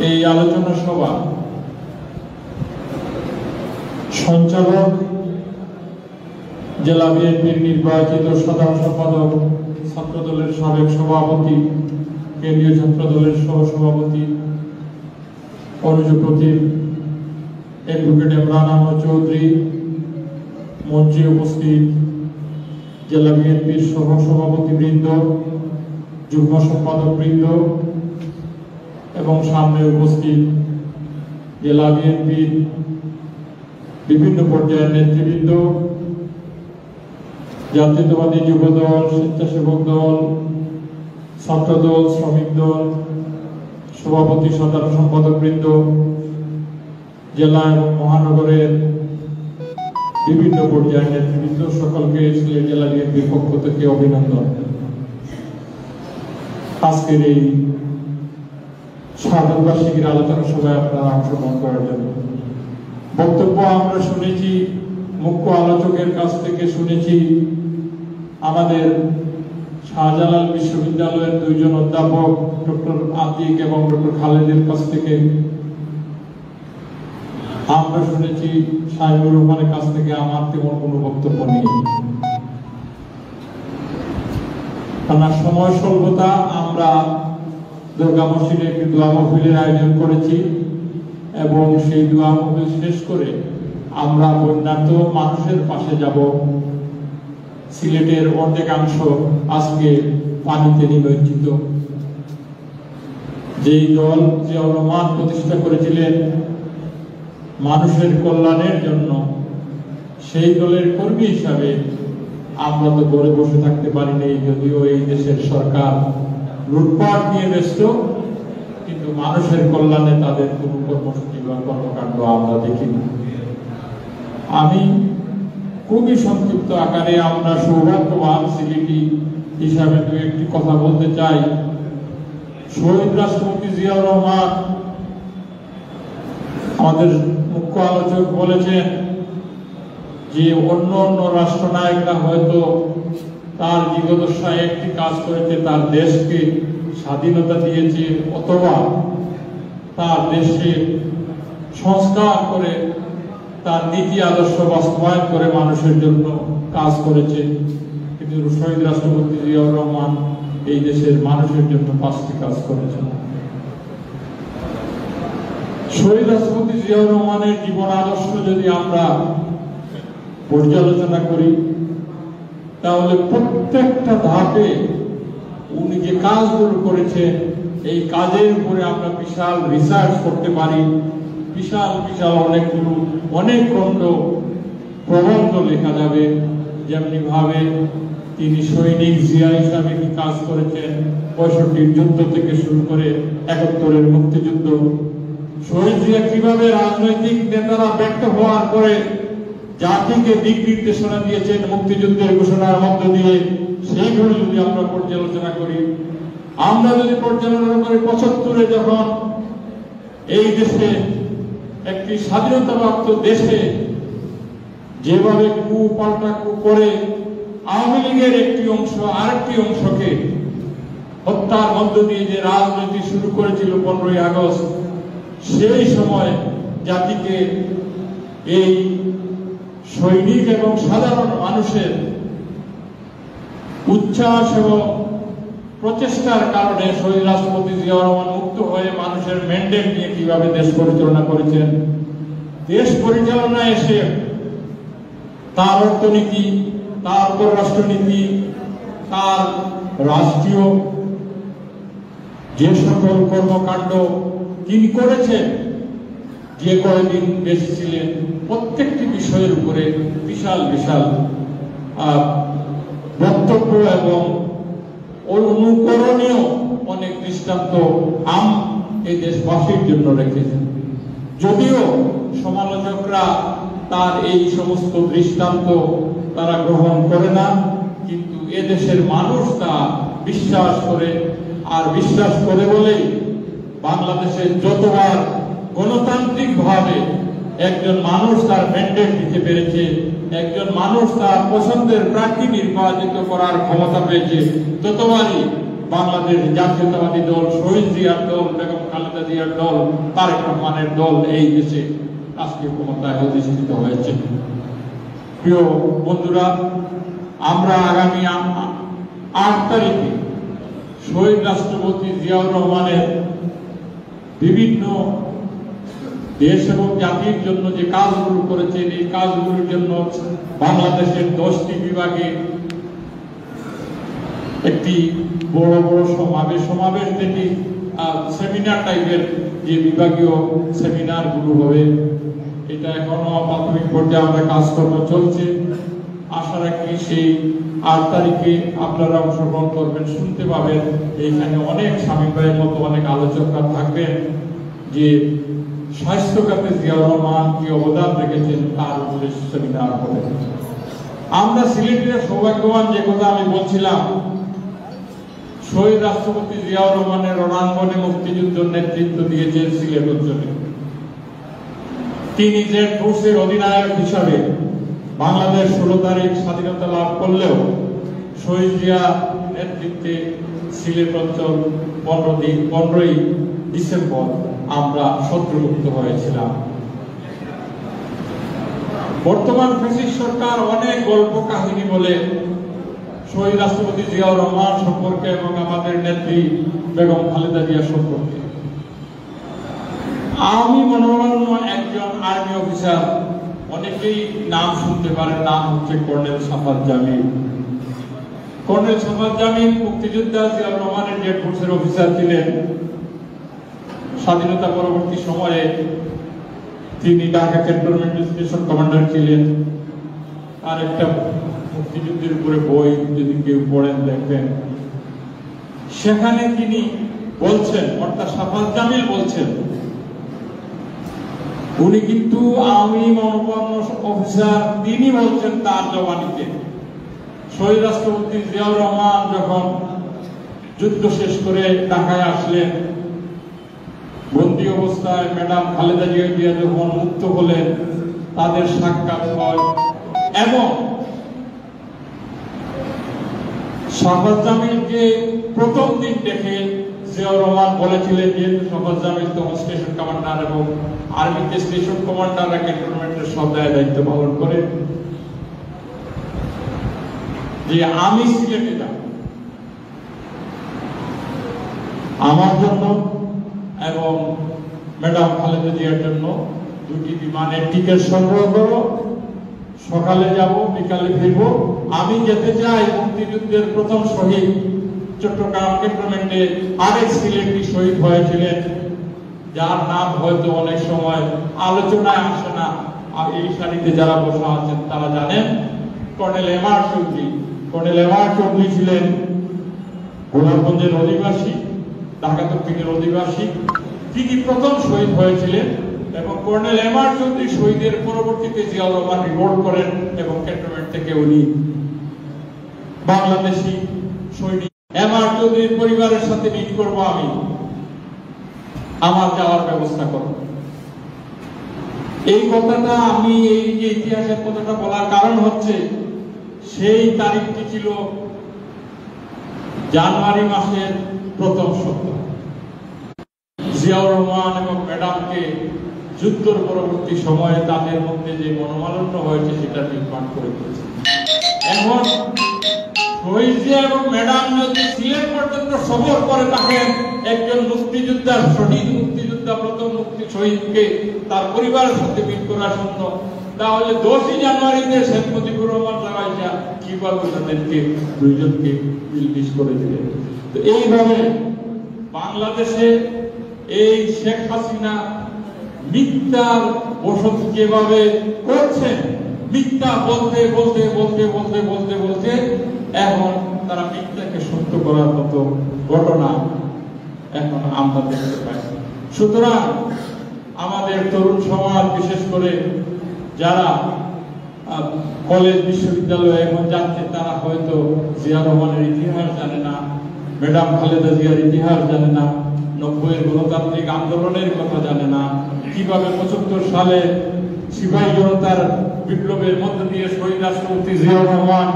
এই আলোচনা সভা সঞ্চালক জেলা বিএনপির নির্বাচিত সাধারণ সম্পাদক, ছাত্র দলের সাবেক সভাপতি, কেন্দ্রীয় ছাত্র দলের সহসভাপতি অনুজ প্রতীক, অ্যাডভোকেট ইমরান আহমদ চৌধুরী, মঞ্চে উপস্থিত জেলা বিএনপির সহসভাপতি বৃন্দ, যুগ্ম সম্পাদক বৃন্দ এবং সামনে উপস্থিত জেলা বিএনপির বিভিন্ন পর্যায়ের নেতৃবৃন্দ, জাতীয়তাবাদী যুব দল, স্বেচ্ছাসেবক দল, ছাত্র দল, শ্রমিক দল, সভাপতি, সাধারণ সম্পাদক বৃন্দ, জেলা এবং মহানগরের বিভিন্ন পর্যায়ের নেতৃবৃন্দ, সকলকে সিলেট জেলা বিএনপির পক্ষ থেকে অভিনন্দন। আজকের এই স্বাগত বার্ষিকীর আলোচনা সভায় আপনারা অংশগ্রহণ করার জন্য বক্তব্য আমরা শুনেছি, মুখ্য আলোচকের কাছ থেকে শুনেছি আমাদের শাহজালাল বিশ্ববিদ্যালয়ের দুইজন অধ্যাপক ডক্টর আতিক এবং ডক্টর খালেদের কাছ থেকে, আমরা শুনেছি শামীমুর রহমানের কাছ থেকে। আমার তেমন কোনো বক্তব্য নেই, কারণ সময় স্বল্পতা। আমরা দুর্গা মসজিদে একটি দোয়া মাহফিলের আয়োজন করেছি এবং সেই দোয়া মাহফিল শেষ করে আমরা বন্যার্ত মানুষের পাশে যাব। সিলেটের অর্ধেকাংশ আজকে পানিতে নিমজ্জিত। যেই দল জিয়াউর রহমান প্রতিষ্ঠা করেছিলেন মানুষের কল্যাণের জন্য, সেই দলের কর্মী হিসাবে আমরা তো ঘরে বসে থাকতে পারি নাই, যদিও এই দেশের সরকার লুটপাট নিয়ে ব্যস্ত, কিন্তু মানুষের কল্যাণে তাদের কোনো কর্মসূচি বা কর্মকাণ্ড আমরা দেখিনি। আমি খুবই সংক্ষিপ্ত আকারে, আমরা সৌভাগ্যবান সিলেটি হিসাবে দু একটি কথা বলতে চাই। শহীদ রাষ্ট্রপতি জিয়াউর রহমান, আমাদের মুখ্য আলোচক বলেছেন যে অন্য অন্য রাষ্ট্রনায়করা হয়তো তার জীবদ্দশায় একটি কাজ করেছে, তার দেশকে স্বাধীনতা দিয়েছে অথবা তার দেশে সংস্কার করে তার নীতি আদর্শ বাস্তবায়ন করে মানুষের জন্য কাজ করেছে, কিন্তু শহীদ রাষ্ট্রপতি জিয়াউর রহমান এই দেশের মানুষের জন্য 5টি কাজ করেছেন। শহীদ রাষ্ট্রপতি জিয়াউর রহমানের জীবন আদর্শ যদি আমরা পর্যালোচনা করি, তাহলে প্রত্যেকটা ধাপে উনি যে কাজগুলো করেছেন, এই কাজের উপরে আমরা বিশাল রিসার্চ করতে পারি। বিশাল বিশাল অনেক খণ্ড প্রবন্ধ লেখা যাবে, যেমনি ভাবে তিনি সৈনিক জিয়া হিসাবে কি কাজ করেছেন, 65 যুদ্ধ থেকে শুরু করে 71-এর মুক্তিযুদ্ধ, শহীদ জিয়া কিভাবে রাজনৈতিক নেতারা ব্যর্থ হওয়ার পরে জাতিকে দিক নির্দেশনা দিয়েছেন মুক্তিযুদ্ধের ঘোষণার মধ্য দিয়ে, সেইগুলো যদি আমরা পর্যালোচনা করি, আমরা যদি পর্যালোচনা করি 75-এ যখন এই দেশে একটি স্বাধীনতাপ্রাপ্ত দেশে যেভাবে কু পাল্টা কু করে আওয়ামী লীগের একটি অংশ আরেকটি অংশকে হত্যার মধ্য দিয়ে যে রাজনীতি শুরু করেছিল 15ই আগস্ট, সেই সময় জাতিকে এই সৈনিক এবং সাধারণ মানুষের উচ্ছ্বাস এবং প্রচেষ্টার কারণে শহীদ রাষ্ট্রপতি জিয়াউর রহমান মুক্ত হয়ে মানুষের ম্যান্ডেট নিয়ে কিভাবে দেশ পরিচালনা করেছেন। দেশ পরিচালনা এসে তার অর্থনীতি, তার পররাষ্ট্রনীতি, তার রাষ্ট্রীয় যে সকল কর্মকাণ্ড তিনি করেছেন, যে কয়েকদিন বেশি ছিলেন, প্রত্যেকটি বিষয়ের উপরে বিশাল বিশাল বক্তব্য এবং অনুকরণীয় অনেক দৃষ্টান্ত এই দেশবাসীর জন্য রেখেছেন। যদিও সমালোচকরা তার এই সমস্ত দৃষ্টান্ত তারা গ্রহণ করে না, কিন্তু এদেশের মানুষ তা বিশ্বাস করে, আর বিশ্বাস করে বলেই বাংলাদেশে যতবার গণতান্ত্রিক ভাবে একজন মানুষ তার ম্যান্ডেট দিতে পেরেছে, একজন মানুষ তার পছন্দের প্রার্থী নির্বাচিত করার ক্ষমতা পেয়েছে, ততবারই বাংলাদেশ জাতীয়তাবাদী দল, শহীদ জিয়ার দল, বেগম খালেদা জিয়ার দল, তারেক রহমানের দল এই দেশে রাষ্ট্রীয় ক্ষমতায় অধিষ্ঠিত হয়েছে। প্রিয় বন্ধুরা, আমরা আগামী 8 তারিখে শহীদ রাষ্ট্রপতি জিয়াউর রহমানের বিভিন্ন দেশ এবং জাতির জন্য যে কাজগুলো করেছেন, এই কাজগুলোর জন্য বাংলাদেশের 10টি বিভাগে একটি বড় বড় সমাবেশ থেকে সেমিনার টাইপের যে বিভাগীয় সেমিনার গুলো হবে, এটা এখনো প্রাথমিক পর্যায়ে আমরা কাজকর্ম চলছে। আশা রাখি সেই 8 তারিখে আপনারা অংশগ্রহণ করবেন, শুনতে পাবেন। এইখানে অনেক শামীম ভাইয়ের মতো অনেক আলোচকরা থাকবেন যে স্বাস্থ্য খাতে জিয়াউর রহমান কি অবদান রেখেছেন তার উপরে সেমিনার হবে। আমরা সিলেটের সৌভাগ্যবান, যে কথা আমি বলছিলাম, শহীদ রাষ্ট্রপতি জিয়াউর রহমানের রণাঙ্গনে মুক্তিযুদ্ধের নেতৃত্ব দিয়েছেন সিলেট অঞ্চলে। তিনি জেড ফোর্সের অধিনায়ক হিসাবে বাংলাদেশ 16 তারিখ স্বাধীনতা লাভ করলেও শহীদ জিয়া নেতৃত্বে সিলেট অঞ্চল 15ই ডিসেম্বর আমরা শত্রুমুক্ত হয়েছিলাম। বর্তমান ফ্যাসিস্ট সরকার অনেক গল্প কাহিনী বলে শহীদ রাষ্ট্রপতি জিয়াউর রহমান সম্পর্কে এবং আমাদের নেত্রী বেগম খালেদা জিয়া সম্পর্কে। আমি মনোরঞ্জন একজন আর্মি অফিসার, অনেকেই নাম শুনতে পারেন, নাম হচ্ছে কর্নেল সাফাত জামিল। কর্নেল সাফাত জামিল মুক্তিযোদ্ধা জিয়াউর রহমানের জেড ফোর্সের অফিসার ছিলেন। স্বাধীনতা পরবর্তী সময়ে তিনি ঢাকা ক্যান্টনমেন্ট স্টেশন কমান্ডার ছিলেন। আর একটা মুক্তিযুদ্ধের উপরে বই যদি কেউ পড়েন দেখবেন, সেখানে তিনি বলছেন, অর্থাৎ সাফাত জামিল বলছেন, উনি কিন্তু আওয়ামী মনোনয়ন অফিসার, তিনি বলছেন তার জবানিতে শহীদ রাষ্ট্রপতি জিয়াউর রহমান যখন যুদ্ধ শেষ করে ঢাকায় আসলেন, বন্দী অবস্থায় ম্যাডাম খালেদা জিয়া যখন মুক্ত হলেন, তাদের সাক্ষাৎ হয় এবং সাফাত জামিলকে প্রথম দিন দেখে জিয়াউর রহমান বলেছিলেন, যেহেতু সাফাত জামিল তখন স্টেশন কমান্ডার এবং আর্মিতে স্টেশন কমান্ডাররা ক্যান্টনমেন্টের সব দায়িত্ব পালন করে, যে আমি সিলেটে যাব, আমার জন্য এবং ম্যাডাম খালেদা জিয়ার জন্য 2টি বিমানের টিকিট সংগ্রহ করো, সকালে যাব বিকালে ফিরবো। আমি যেতে চাই মুক্তিযুদ্ধের প্রথম শহীদ চট্টগ্রাম ক্যান্টনমেন্টে আরেক সিলেটি শহীদ হয়েছিলেন, যার নাম হয়তো অনেক সময় আলোচনায় আসে না, আর এই সারিতে যারা বসা আছেন তারা জানেন, colonel MR Chowdhury. Colonel MR Chowdhury ছিলেন গোলাপগঞ্জের অধিবাসী, ঢাকা দক্ষিণের অধিবাসী। তিনি প্রথম শহীদ হয়েছিলেন এবং কর্নেল এমআর চৌধুরী শহীদের পরবর্তীতে জিয়াউর রহমান রিপোর্ট করেন এবং ক্যান্টনমেন্ট থেকে উনি বাংলাদেশি সৈনিক। এমআর চৌধুরীর পরিবারের সাথে মিট করব আমি, আমার যাওয়ার ব্যবস্থা করব। এই কথাটা আমি এই যে ইতিহাসের কথাটা বলার কারণ হচ্ছে সেই তারিখটি ছিল জানুয়ারি মাসের প্রথম সপ্তাহ। জিয়াউর রহমান এবং ম্যাডামকে যুদ্ধের পরবর্তী সময়ে তাদের মধ্যে যে মনোমালিন্য হয়েছে সেটা নির্মাণ করে দিয়েছে। এখন শহীদ এবং ম্যাডাম যদি সিলেট পর্যন্ত সফর করে থাকেন, একজন মুক্তিযোদ্ধা, শহীদ মুক্তিযোদ্ধা, প্রথম মুক্তি শহীদকে তার পরিবারের সাথে মিট করার জন্য, তাহলে 10ই জানুয়ারিতে শেখ মুজিবুর রহমান সাহেব কিভাবে তাদেরকে দুইজনকে মিলমিশ করে দিলেন। তো এইভাবে বাংলাদেশে এই শেখ হাসিনা মিথ্যার বসতি যেভাবে করছেন, মিথ্যা বলতে বলতে বলতে বলতে বলতে বলতে এখন তারা মিথ্যাকে সত্য করার মতো ঘটনা এখন আমরা দেখতে পাই। সুতরাং আমাদের তরুণ সমাজ, বিশেষ করে যারা কলেজ বিশ্ববিদ্যালয়ে এখন যাচ্ছে, তারা হয়তো জিয়া রহমানের ইতিহাস জানে না, ম্যাডাম খালেদা জিয়ার ইতিহাস জানে না, 90-এর গণতান্ত্রিক আন্দোলনের কথা জানে না, কিভাবে 75 সালে সিপাহী জনতার বিপ্লবের মধ্য দিয়ে শহীদ রাষ্ট্রপতি জিয়াউর রহমান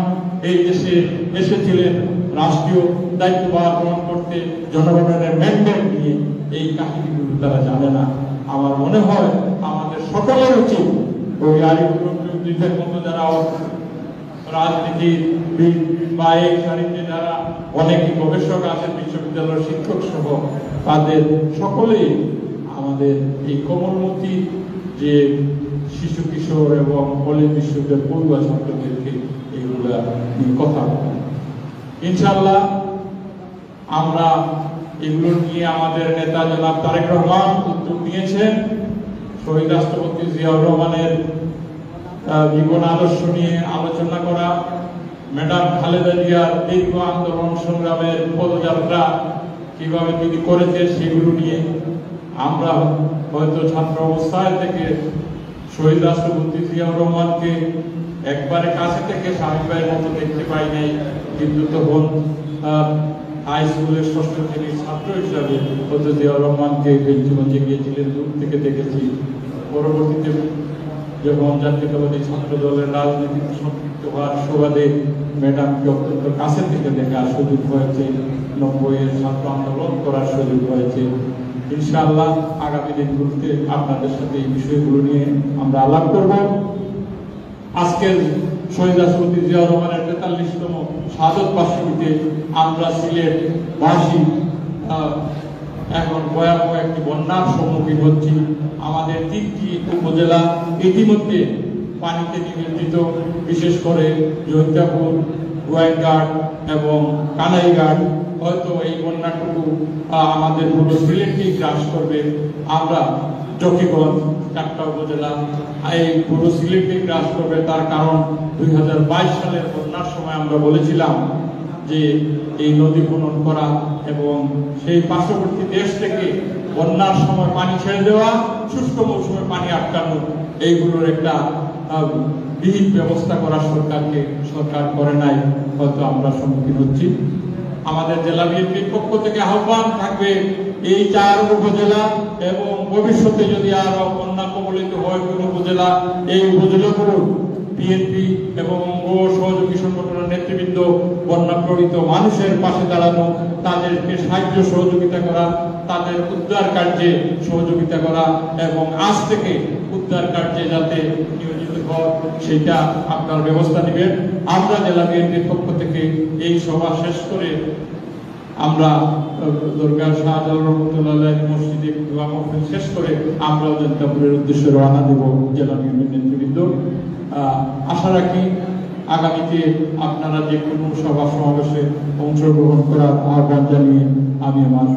এই দেশে এসেছিলেন রাষ্ট্রীয় দায়িত্বভার গ্রহণ করতে, জনগণের ম্যান্ডেট নিয়ে। এই কাহিনীগুলো তারা জানে না। আমার মনে হয় আমাদের সকলের উচিত ওই আরিফুলের মতো যারা রাজনীতিবিদ বা এই সারিতে যারা অনেকে গবেষক আছেন, বিশ্ববিদ্যালয়ের শিক্ষক সহ, তাদের সকলেই আমাদের এই কোমলমতি যে শিশু কিশোর এবং কলেজ বিশ্ববিদ্যালয়ের পড়ুয়া ছাত্রদেরকে এইগুলা কথা বলেন। ইনশাআল্লাহ আমরা এগুলো নিয়ে আমাদের নেতা জনাব তারেক রহমান উদ্যোগ নিয়েছেন। শহীদ রাষ্ট্রপতি জিয়াউর রহমানের জীবন আদর্শ নিয়ে আলোচনা করা, ম্যাডাম খালেদা জিয়ার দীর্ঘ আন্দোলন সংগ্রামের পদযাত্রা কিভাবে তিনি করেছেন সেগুলো নিয়ে। আমরা হয়তো ছাত্র অবস্থায় থেকে শহীদ রাষ্ট্রপতি জিয়াউর রহমানকে একবারে কাছে থেকে স্বামী ভাইয়ের মতো দেখতে পাই নাই, কিন্তু তখন হাই স্কুলের 6ষ্ঠ শ্রেণীর ছাত্র হিসাবে হয়তো জিয়াউর রহমানকে বেঞ্চমঞ্চে গিয়েছিলেন, দূর থেকে দেখেছি। পরবর্তীতে যখন জাতীয়তাবাদী ছাত্র দলের রাজনীতিতে সম্পৃক্ত হওয়ার সুবাদে ম্যাডামকে অত্যন্ত কাছে থেকে দেখার সুযোগ হয়েছে, 90-এর ছাত্র আন্দোলন করার সুযোগ হয়েছে। ইনশাআল্লাহ আগামী দিনগুলোতে আপনাদের সাথে এই বিষয়গুলো নিয়ে আমরা আলাপ করব। আজকের শহীদ রাষ্ট্রপতি জিয়াউর রহমানের 43তম শাহাদত বার্ষিকীতে আমরা সিলেটবাসী এখন ভয়াবহ একটি বন্যার সম্মুখীন হচ্ছি। আমাদের 3টি উপজেলা ইতিমধ্যে পানিতে নিমজ্জিত, বিশেষ করে জৈন্তাপুর, গোয়াইনঘাট এবং কানাইঘাট। হয়তো এই বন্যাটুকু আমাদের পুরো সিলেটকেই গ্রাস করবে। আমরা জকিগঞ্জ 4টা উপজেলা এই পুরো সিলেটকেই গ্রাস করবে। তার কারণ 2022 সালের বন্যার সময় আমরা বলেছিলাম যে এই নদী খনন করা এবং সেই পার্শ্ববর্তী দেশ থেকে বন্যার সময় পানি ছেড়ে দেওয়া, শুষ্ক মৌসুমে পানি আটকানো, এইগুলোর একটা বিহিত ব্যবস্থা করা সরকার করে নাই, হয়তো আমরা সম্মুখীন হচ্ছি। আমাদের জেলা বিএনপির পক্ষ থেকে আহ্বান থাকবে এই 4 উপজেলা এবং ভবিষ্যতে যদি আরো বন্যা কবলিত হয় কোন উপজেলা, এই উপজেলাগুলো বিএনপি এবং সহযোগী সংগঠনের নেতৃবৃন্দ বন্যা প্রভাবিত মানুষের পাশে দাঁড়ানো, তাদেরকে সাহায্য সহযোগিতা করা, তাদের উদ্ধার কার্যে সহযোগিতা করা এবং আজ থেকে উদ্ধার কার্যে যাতে নিয়োজিত হয় সেটা আপনার ব্যবস্থা নেবেন। আমরা জেলা বিএনপির পক্ষ থেকে এই সভা শেষ করে আমরা দরগা শাহজালাল রহমতুল্লাহ মসজিদে দোয়া মাহফিল শেষ করে আমরা জনতাপুরের উদ্দেশ্যে রওনা দেব জেলা বিএনপির নেতৃবৃন্দ। আশা রাখি আগামীতে আপনারা যে কোনো সভা সমাবেশে অংশগ্রহণ করার আহ্বান জানিয়ে আমি আমার